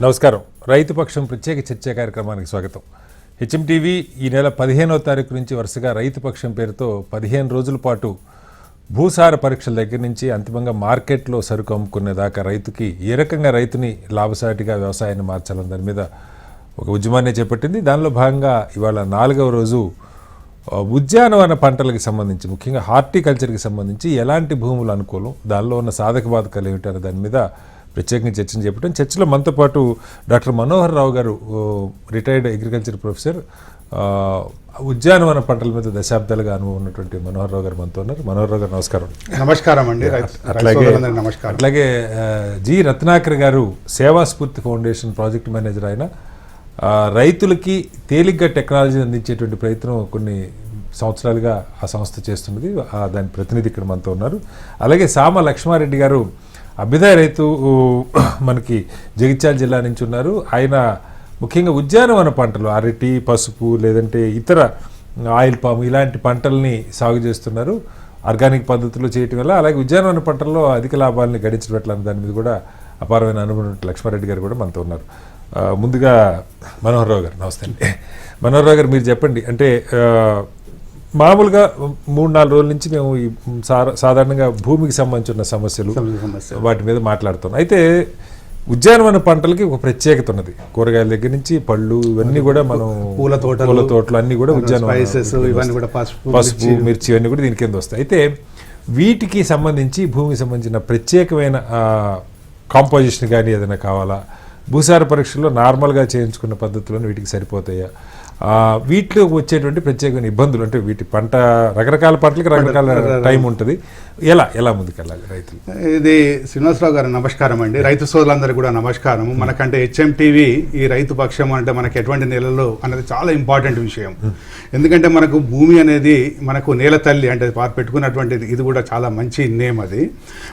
నమస్కారం. రైతు పక్షం ప్రత్యేక చర్చా కార్యక్రమానికి స్వాగతం. హెచ్ఎంటీవీ ఈ నెల 15వ తారీఖు నుంచి వరుసగా రైతు పక్షం పేరుతో 15 రోజుల పాటు భూసార పరీక్షల దగ్గర నుంచి అంతిమంగా మార్కెట్లో సరుకు అమ్ముకునే దాకా రైతుకి ఏ రకంగా రైతుని లాభసాటిగా వ్యవసాయాన్ని మార్చాలని దాని మీద ఒక ఉద్యమాన్ని చేపట్టింది. దానిలో భాగంగా ఇవాళ 4వ రోజు ఉద్యానవన పంటలకు సంబంధించి, ముఖ్యంగా హార్టికల్చర్కి సంబంధించి ఎలాంటి భూములు అనుకూలం, దానిలో ఉన్న సాధక బాధకాలు ఏమిటనే దాని మీద ప్రత్యేకంగా చర్చను చేపట్టడం. చర్చలో మనతో పాటు డాక్టర్ మనోహర్ రావు గారు, రిటైర్డ్ అగ్రికల్చర్ ప్రొఫెసర్, ఉద్యానవన పంటల మీద దశాబ్దాలుగా అనుభవం ఉన్నటువంటి మనోహర్ రావు గారు మనతో ఉన్నారు. మనోహర్ రావు గారు నమస్కారం. నమస్కారం అండి. అట్లాగే జి రత్నాకర్ గారు, సేవాస్ఫూర్తి ఫౌండేషన్ ప్రాజెక్ట్ మేనేజర్. ఆయన రైతులకి తేలిగ్గా టెక్నాలజీ అందించేటువంటి ప్రయత్నం కొన్ని సంవత్సరాలుగా ఆ సంస్థ చేస్తున్నది. దాని ప్రతినిధి ఇక్కడ మనతో ఉన్నారు. అలాగే సామ లక్ష్మారెడ్డి గారు, అభ్యుదయ రైతు, మనకి జగిత్యాల జిల్లా నుంచి ఉన్నారు. ఆయన ముఖ్యంగా ఉద్యానవన పంటలు, అరటి, పసుపు, లేదంటే ఇతర ఆయిల్ పాము ఇలాంటి పంటల్ని సాగు చేస్తున్నారు ఆర్గానిక్ పద్ధతిలో చేయటం వల్ల. అలాగే ఉద్యానవన పంటల్లో అధిక లాభాలని గడించబెట్టాలని దాని మీద కూడా అపారమైన అనుభవం లక్ష్మారెడ్డి గారు కూడా మనతో ఉన్నారు. ముందుగా మనోహర్ రావు గారు నమస్తే అండి. మనోహర్ రావు గారు, మీరు చెప్పండి. అంటే మామూలుగా 3-4 రోజుల నుంచి మేము ఈ సాధారణంగా భూమికి సంబంధించిన సమస్యలు వాటి మీద మాట్లాడుతున్నాం. అయితే ఉద్యానవన పంటలకి ఒక ప్రత్యేకత ఉన్నది. కూరగాయల దగ్గర నుంచి పళ్ళు ఇవన్నీ కూడా మనం పూల తోటలు అన్నీ కూడా ఉద్యానవన, పసుపు, మిర్చి ఇవన్నీ కూడా దీని కింద వస్తాయి. అయితే వీటికి సంబంధించి భూమికి సంబంధించిన ప్రత్యేకమైన కాంపోజిషన్ కానీ ఏదైనా కావాలా? భూసార పరీక్షల్లో నార్మల్గా చేయించుకున్న పద్ధతులను వీటికి సరిపోతాయా? వీటిలో వచ్చేటువంటి ప్రత్యేకమైన ఇబ్బందులు, అంటే వీటి పంట రకరకాల పంటలకు రకరకాల టైం ఉంటుంది, ఎలా ముందుకెళ్ళాలి రైతులు? ఇది శ్రీనివాసరావు గారు నమస్కారం అండి. రైతు సోదరులందరూ కూడా నమస్కారం. మనకంటే హెచ్ఎంటీవీ ఈ రైతు పక్షం అంటే మనకి ఎటువంటి నెలలు అనేది చాలా ఇంపార్టెంట్ విషయం. ఎందుకంటే మనకు భూమి అనేది మనకు నేల తల్లి అంటే పెట్టుకున్నటువంటిది, ఇది కూడా చాలా మంచి నేమ్ అది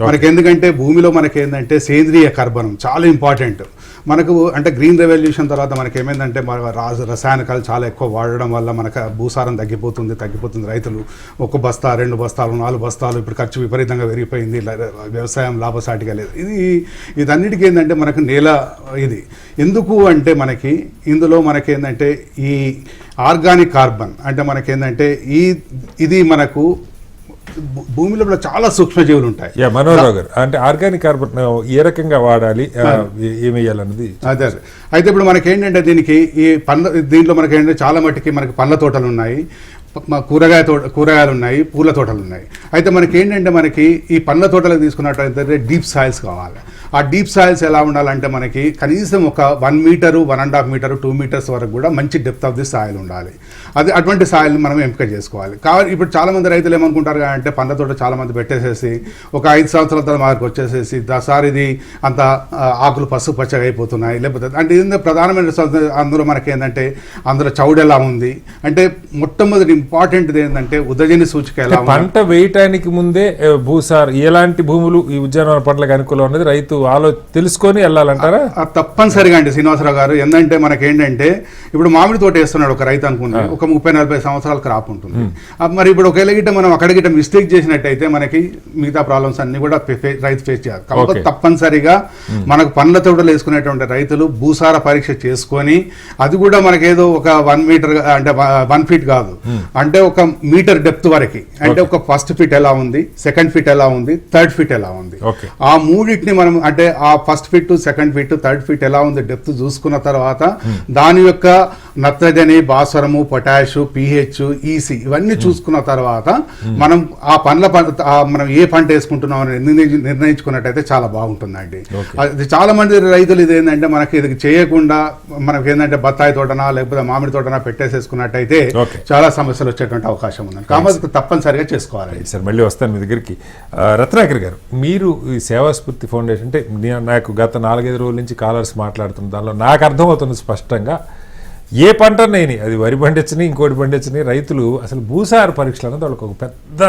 మనకి. ఎందుకంటే భూమిలో మనకి ఏంటంటే సేంద్రియ కర్బనం చాలా ఇంపార్టెంట్ మనకు. అంటే గ్రీన్ రెవల్యూషన్ తర్వాత మనకి ఏమైందంటే రసాయనికాలు చాలా ఎక్కువ వాడడం వల్ల మనకు భూసారం తగ్గిపోతుంది. రైతులు 1 బస్తా 2 బస్తాలు 4 బస్తాలు ఇప్పుడు ఖర్చు విపరీతంగా పెరిగిపోయింది. వ్యవసాయం లాభసాటిగా లేదు. ఇదన్నిటికీ ఏంటంటే మనకు నేల ఇది ఎందుకు అంటే మనకి ఇందులో మనకేంటంటే ఈ ఆర్గానిక్ కార్బన్ అంటే మనకేంటంటే ఇది మనకు భూమిలో చాలా సూక్ష్మజీవులు ఉంటాయి. మనోహర్ గారు, అంటే ఆర్గానిక్ కార్బన్ ఏ రకంగా వాడాలి, ఏమి వేయాలన్నది అదే. అయితే ఇప్పుడు మనకేంటంటే దీనికి దీంట్లో మనకేంటంటే చాలా మట్టికి మనకి పండ్ల తోటలు ఉన్నాయి, కూరగాయలు ఉన్నాయి, పూల తోటలు ఉన్నాయి. అయితే మనకి ఏంటంటే మనకి ఈ పండ్ల తోటలకు తీసుకున్నట్టయితే డీప్ సాయిల్స్ కావాలి. ఆ డీప్ సాయిల్స్ ఎలా ఉండాలంటే మనకి కనీసం ఒక 1 మీటరు 1.5 మీటరు 2 మీటర్స్ వరకు కూడా మంచి డెప్త్ ఆఫ్ ది సాయిల్ ఉండాలి. అటువంటి సాయిల్ని మనం ఎంపిక చేసుకోవాలి. ఇప్పుడు చాలామంది రైతులు ఏమనుకుంటారు అంటే పండ్ల తోట చాలామంది పెట్టేసేసి ఒక 5 సంవత్సరాల తర్వాత మార్కు వచ్చేసేసి సార్ ఇది అంత ఆకులు పసుపు పచ్చగా అయిపోతున్నాయి, లేకపోతే అంటే ఇది ప్రధానమైన అందులో మనకేంటంటే అందులో చౌడు ఎలా ఉంది అంటే మొట్టమొదటి ఇంపార్టెంట్ ఏంటంటే ఉదజని సూచిక ఎలా ఉంది. పంట వేయటానికి ముందే భూసార్ ఎలాంటి భూములు ఈ ఉద్యానవన పంటలకు అనుకూలం అనేది రైతు తెలుసుకొని వెళ్ళాలంటారా? తప్పనిసరిగా అండి శ్రీనివాసరావు గారు. ఏంటంటే మనకేంటంటే ఇప్పుడు మామిడి తోట వేస్తున్నాడు ఒక రైతు అనుకుంటే ఒక 30-40 సంవత్సరాల క్రాప్ ఉంటుంది. మరి ఇప్పుడు ఒకవేళ గిట్ట మనం అక్కడ గిట్ట మిస్టేక్ చేసినట్టయితే మనకి మిగతా ప్రాబ్లమ్స్ అన్ని కూడా రైతు ఫేస్ చేయాలి. కాబట్టి తప్పనిసరిగా మనకు పండ్ల తోటలు వేసుకునేటువంటి రైతులు భూసార పరీక్ష చేసుకొని, అది కూడా మనకేదో ఒక 1 మీటర్ అంటే 1 ఫీట్ కాదు, అంటే 1 మీటర్ డెప్త్ వరకు, అంటే ఒక 1st ఫీట్ ఎలా ఉంది, 2nd ఫీట్ ఎలా ఉంది, 3rd ఫీట్ ఎలా ఉంది, ఆ మూడింటిని మనం అంటే ఆ 1st feet 2nd feet 3rd feet ఎలా ఉంది డెప్త్ చూసుకున్న తర్వాత దాని యొక్క నత్రజని, భాస్వరము, పొటాషు, పిహెచ్, ఈసీ ఇవన్నీ చూసుకున్న తర్వాత మనం ఆ మనం ఏ పంట వేసుకుంటున్నాం అని నిర్ణయించుకున్నట్టయితే చాలా బాగుంటుందండి. అది చాలా మంది రైతులు ఇదేంటంటే మనకి ఇది చేయకుండా మనకి ఏంటంటే బత్తాయి తోటనా లేకపోతే మామిడి తోటనా పెట్టేసేసుకున్నట్టయితే చాలా సమస్యలు వచ్చేటువంటి అవకాశం ఉంది. కాబట్టి తప్పనిసరిగా చేసుకోవాలి. సార్ మళ్ళీ వస్తాను మీ దగ్గరికి. రత్నాకర్ గారు, మీరు ఈ సేవాస్ఫూర్తి ఫౌండేషన్ అంటే నాకు గత 4-5 రోజుల నుంచి కాలర్స్ మాట్లాడుతున్న దానిలో నాకు అర్థమవుతుంది స్పష్టంగా, ఏ పంట నేని అది వరి పండించని ఇంకోటి పండించని రైతులు అసలు భూసార పరీక్షలు అనేది వాళ్ళకి ఒక పెద్ద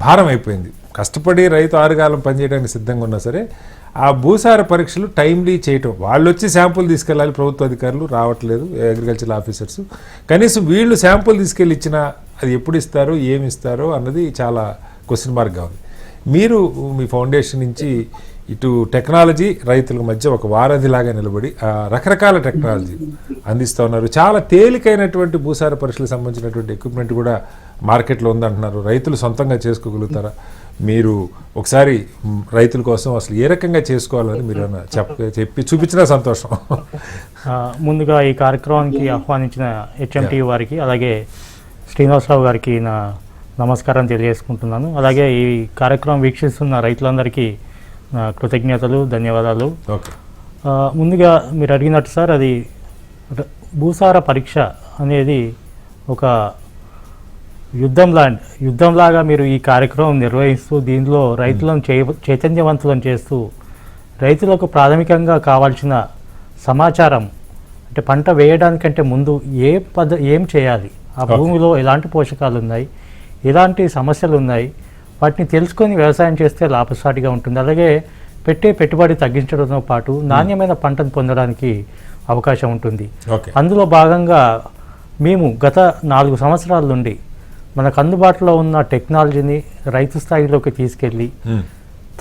భారం అయిపోయింది. కష్టపడి రైతు ఆరుగాలం పనిచేయడానికి సిద్ధంగా ఉన్నా సరే ఆ భూసార పరీక్షలు టైమ్లీ చేయటం, వాళ్ళు వచ్చి శాంపుల్ తీసుకెళ్ళాలి, ప్రభుత్వ అధికారులు రావట్లేదు, అగ్రికల్చర్ ఆఫీసర్స్. కనీసం వీళ్ళు శాంపుల్ తీసుకెళ్ళి ఇచ్చినా అది ఎప్పుడు ఇస్తారో ఏమి ఇస్తారో అన్నది చాలా క్వశ్చన్ మార్క్గా ఉంది. మీరు మీ ఫౌండేషన్ నుంచి ఇటు టెక్నాలజీ రైతుల మధ్య ఒక వారధిలాగా నిలబడి రకరకాల టెక్నాలజీ అందిస్తూ ఉన్నారు. చాలా తేలికైనటువంటి భూసార పరీక్షలకు సంబంధించినటువంటి ఎక్విప్మెంట్ కూడా మార్కెట్లో ఉందంటున్నారు. రైతులు సొంతంగా చేసుకోగలుగుతారా? మీరు ఒకసారి రైతుల కోసం అసలు ఏ రకంగా చేసుకోవాలని మీరు చెప్పి చూపించినా సంతోషం. ముందుగా ఈ కార్యక్రమానికి ఆహ్వానించిన హెచ్ఎంటీ వారికి అలాగే శ్రీనివాసరావు గారికి నా నమస్కారం తెలియజేసుకుంటున్నాను. అలాగే ఈ కార్యక్రమం వీక్షిస్తున్న రైతులందరికీ నా కృతజ్ఞతలు, ధన్యవాదాలు. ముందుగా మీరు అడిగినట్టు సార్, అది భూసార పరీక్ష అనేది ఒక యుద్ధంలాగా మీరు ఈ కార్యక్రమం నిర్వహిస్తూ దీనిలో రైతులను చైతన్యవంతులను చేస్తూ రైతులకు ప్రాథమికంగా కావాల్సిన సమాచారం, అంటే పంట వేయడానికంటే ముందు ఏం చేయాలి, ఆ భూమిలో ఎలాంటి పోషకాలు ఉన్నాయి, ఎలాంటి సమస్యలు ఉన్నాయి, వాటిని తెలుసుకొని వ్యవసాయం చేస్తే లాభసాటిగా ఉంటుంది. అలాగే పెట్టుబడి తగ్గించడంతో పాటు నాణ్యమైన పంటను పొందడానికి అవకాశం ఉంటుంది. అందులో భాగంగా మేము గత 4 సంవత్సరాల నుండి మనకు అందుబాటులో ఉన్న టెక్నాలజీని రైతు స్థాయిలోకి తీసుకెళ్ళి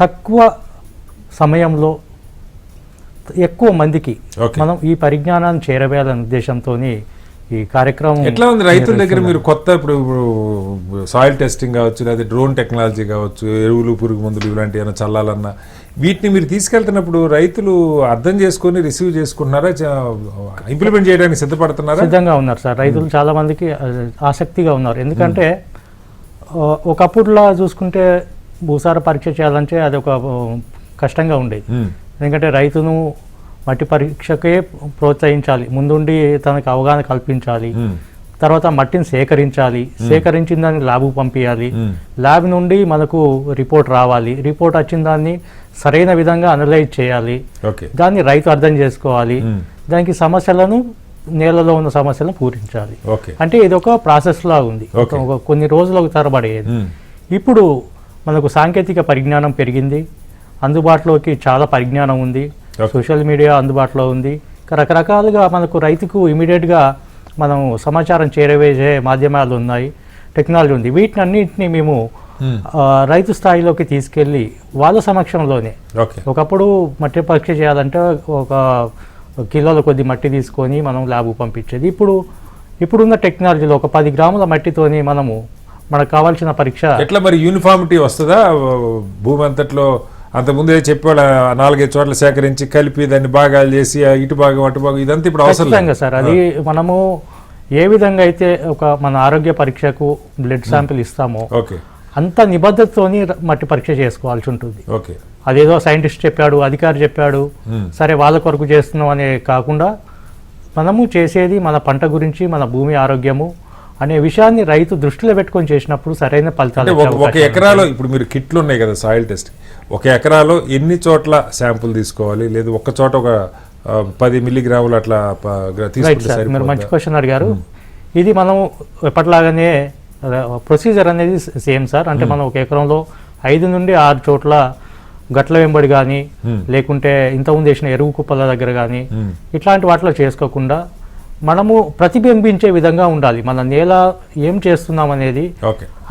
తక్కువ సమయంలో ఎక్కువ మందికి మనం ఈ పరిజ్ఞానాన్ని చేరవేయాలనే ఉద్దేశంతో ఈ కార్యక్రమం. ఎట్లా ఉంది రైతుల దగ్గర? మీరు కొత్త ఇప్పుడు సాయిల్ టెస్టింగ్ కావచ్చు, లేదా డ్రోన్ టెక్నాలజీ కావచ్చు, ఎరువులు, పురుగు మందులు ఇలాంటి ఏమైనా చల్లాలన్నా వీటిని మీరు తీసుకెళ్తున్నప్పుడు రైతులు అర్థం చేసుకొని రిసీవ్ చేసుకుంటున్నారా? ఇంప్లిమెంట్ చేయడానికి సిద్ధపడుతున్నారా? సిద్ధంగా ఉన్నారు సార్. రైతులు చాలా మందికి ఆసక్తిగా ఉన్నారు. ఎందుకంటే ఒకప్పుడులా చూసుకుంటే భూసార పరీక్ష చేయాలంటే అది ఒక కష్టంగా ఉండేది. ఎందుకంటే రైతును మట్టి పరీక్షకే ప్రోత్సహించాలి, ముందుండి తనకు అవగాహన కల్పించాలి, తర్వాత మట్టిని సేకరించిన దాన్ని ల్యాబ్కు పంపించాలి, ల్యాబ్ నుండి మనకు రిపోర్ట్ రావాలి, రిపోర్ట్ వచ్చిన దాన్ని సరైన విధంగా అనలైజ్ చేయాలి, దాన్ని రైతు అర్థం చేసుకోవాలి, దానికి సమస్యలను నేలలో ఉన్న సమస్యలను పూరించాలి. అంటే ఇది ఒక ప్రాసెస్ లా ఉంది, కొన్ని రోజులకు తరబడేది. ఇప్పుడు మనకు సాంకేతిక పరిజ్ఞానం పెరిగింది, అందుబాటులోకి చాలా పరిజ్ఞానం ఉంది, సోషల్ మీడియా అందుబాటులో ఉంది, రకరకాలుగా మనకు రైతుకు ఇమీడియట్గా మనం సమాచారం చేరవేసే మాధ్యమాలు ఉన్నాయి, టెక్నాలజీ ఉంది. వీటిని అన్నింటినీ మేము రైతు స్థాయిలోకి తీసుకెళ్ళి వాళ్ళ సమక్షంలోనే, ఒకప్పుడు మట్టి పరీక్ష చేయాలంటే ఒక కిలోల కొద్ది మట్టి తీసుకొని మనం ల్యాబ్కు పంపించేది. ఇప్పుడున్న టెక్నాలజీలో ఒక 10 గ్రాముల మట్టితోని మనకు కావాల్సిన పరీక్ష. ఎట్లా మరి యూనిఫామిటీ వస్తుందా భూమి అంతట్లో? అంతకుముందే చెప్పేవాళ్ళ 4-5 చోట్ల సేకరించి కలిపి దాన్ని భాగాలు చేసి ఇటు భాగం అటు భాగం ఇదంతా ఇప్పుడు అవసరం సార్. అది మనము ఏ విధంగా అయితే మన ఆరోగ్య పరీక్షకు బ్లడ్ శాంపిల్ ఇస్తామో అంత నిబద్ధతతోని మట్టి పరీక్ష చేసుకోవాల్సి ఉంటుంది. అదేదో సైంటిస్ట్ చెప్పాడు, అధికారి చెప్పాడు, సరే వాళ్ళ కొరకు చేస్తున్నాం అనే కాకుండా మనము చేసేది మన పంట గురించి, మన భూమి ఆరోగ్యము అనే విషయాన్ని రైతు దృష్టిలో పెట్టుకొని చేసినప్పుడు సరైన ఫలితాలు. ఒక ఎకరాలో ఇప్పుడు మీరు కిట్లు ఉన్నాయి కదా సాయిల్ టెస్ట్, ఒక ఎకరాలో ఎన్ని చోట్ల శాంపుల్ తీసుకోవాలి? లేదు ఒక్క చోట ఒక 10 మిల్లీగ్రాములు అట్లా తీసుకుంటే? మీరు మంచి క్వశ్చన్ అడిగారు. ఇది మనం ఎప్పటిలాగానే ప్రొసీజర్ అనేది సేమ్ సార్. అంటే మనం ఒక ఎకరంలో 5 నుండి 6 చోట్ల గట్ల వెంబడి కానీ, లేకుంటే ఇంతకుముందు వేసిన ఎరువు కుప్పల దగ్గర కానీ ఇట్లాంటి వాటిలో చేసుకోకుండా మనము ప్రతిబింబించే విధంగా ఉండాలి. మన నేల ఏం చేస్తున్నాం అనేది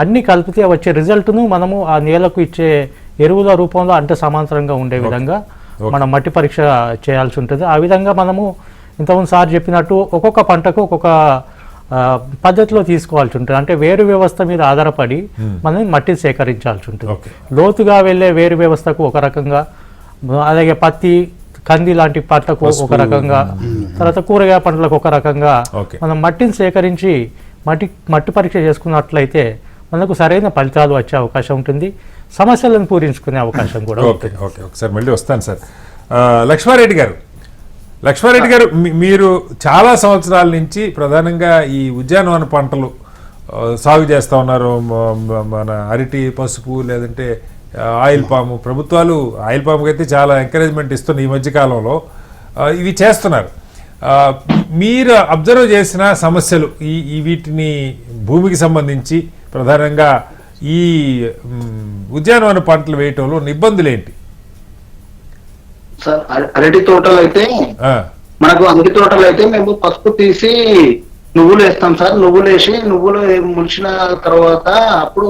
అన్ని కలిపితే వచ్చే రిజల్ట్ను మనము ఆ నేలకు ఇచ్చే ఎరువుల రూపంలో అంటే సమాంతరంగా ఉండే విధంగా మనం మట్టి పరీక్ష చేయాల్సి ఉంటుంది. ఆ విధంగా మనము ఇంతకుముందు సార్ చెప్పినట్టు ఒక్కొక్క పంటకు ఒక్కొక్క పద్ధతిలో తీసుకోవాల్సి ఉంటుంది. అంటే వేరు వ్యవస్థ మీద ఆధారపడి మనం మట్టి సేకరించాల్సి ఉంటుంది. లోతుగా వెళ్ళే వేరు వ్యవస్థకు ఒక రకంగా, అలాగే పత్తి, కంది లాంటి పంటలకు ఒక రకంగా, తర్వాత కూరగాయ పంటలకు ఒక రకంగా మనం మట్టిని సేకరించి మట్టి పరీక్ష చేసుకున్నట్లయితే మనకు సరైన ఫలితాలు వచ్చే అవకాశం ఉంటుంది, సమస్యలను పూరించుకునే అవకాశం కూడా ఉంటుంది. ఒకసారి మళ్ళీ వస్తాను సార్. లక్ష్మారెడ్డి గారు, మీరు చాలా సంవత్సరాల నుంచి ప్రధానంగా ఈ ఉద్యానవన పంటలు సాగు చేస్తూ ఉన్నారు. మన అరటి, పసుపు, లేదంటే ఆయిల్ పాము. ప్రభుత్వాలు ఆయిల్ పాముకి అయితే చాలా ఎంకరేజ్మెంట్ ఇస్తున్న ఈ మధ్యకాలంలో ఇవి చేస్తున్నారు. మీరు అబ్జర్వ్ చేసిన సమస్యలు వీటిని భూమికి సంబంధించి ప్రధానంగా ఈ ఉద్యానవన పంటలు వేయటంలో ఇబ్బందులు ఏంటి? సార్, అరటి తోటలు అయితే మనకు అరటి తోటలు అయితే మేము పసుపు తీసి నువ్వులు వేస్తాం సార్. నువ్వులు వేసి నువ్వులు ములిసిన తర్వాత అప్పుడు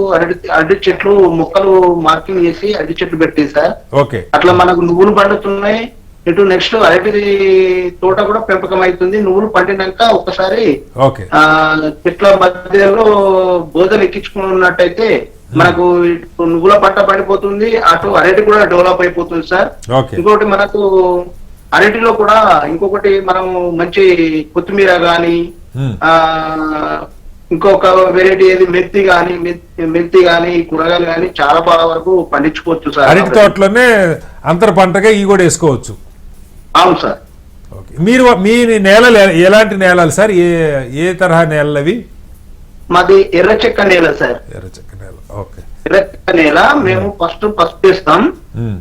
అరటి చెట్లు మొక్కలు మార్కింగ్ చేసి అరటి చెట్లు పెట్టేది సార్. ఓకే. అట్లా మనకు నువ్వులు పండుతున్నాయి. ఇటు నెక్స్ట్ అరటి తోట కూడా పెంపకం అవుతుంది. నువ్వులు పండినాక ఒకసారి ఓకే చెట్ల మధ్యలో బోధలు ఎక్కించుకున్నట్టయితే మనకు ఇటు నువ్వుల పంట పడిపోతుంది, అటు అరటి కూడా డెవలప్ అయిపోతుంది సార్. ఓకే. ఇంకోటి మనకు అరటిలో కూడా ఇంకొకటి మనం మంచి కొత్తిమీర గాని ఇంకొక వెరైటీ ఏది మెంతి గాని కూరగాయలు గాని చాలా బాగా వరకు పండించుకోవచ్చు సార్. అరటి తోటలోనే అంతర పంటగా ఈ కూడా వేసుకోవచ్చు. అవును సార్. ఓకే. మీరు మీ నేలలు ఎలాంటి నేలలు సార్? ఏ తరహా నేలలు అవి? మాది ఎర్రచెక్క నేల సార్. ఎర్రచెక్క నేల. ఓకే. ఎర్రచెక్క నేల. మేము పసుపు వేస్తాం.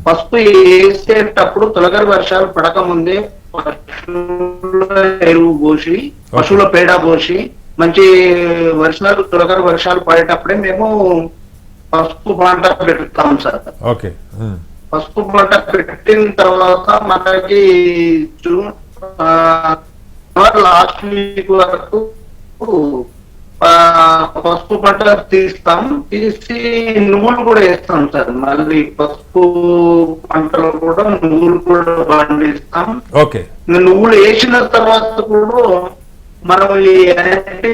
పసుపు వేసేటప్పుడు తొలగరి వర్షాలు పడక ముందే పశువుల ఎరువు పోసి పశువుల పేడ పోసి మంచి తొలగరి వర్షాలు పడేటప్పుడే మేము పసుపు పంట పెడతాం సార్. ఓకే. పసుపు పంట పెట్టిన తర్వాత మనకి జూన్ లాస్ట్ వీక్ వరకు పసుపు పంట తీసి నువ్వులు కూడా వేస్తాం సార్. మళ్ళీ పసుపు పంటలో కూడా నువ్వులు కూడా పండిస్తాం. ఓకే. నువ్వులు వేసిన తర్వాత కూడా మనం ఈ అరటి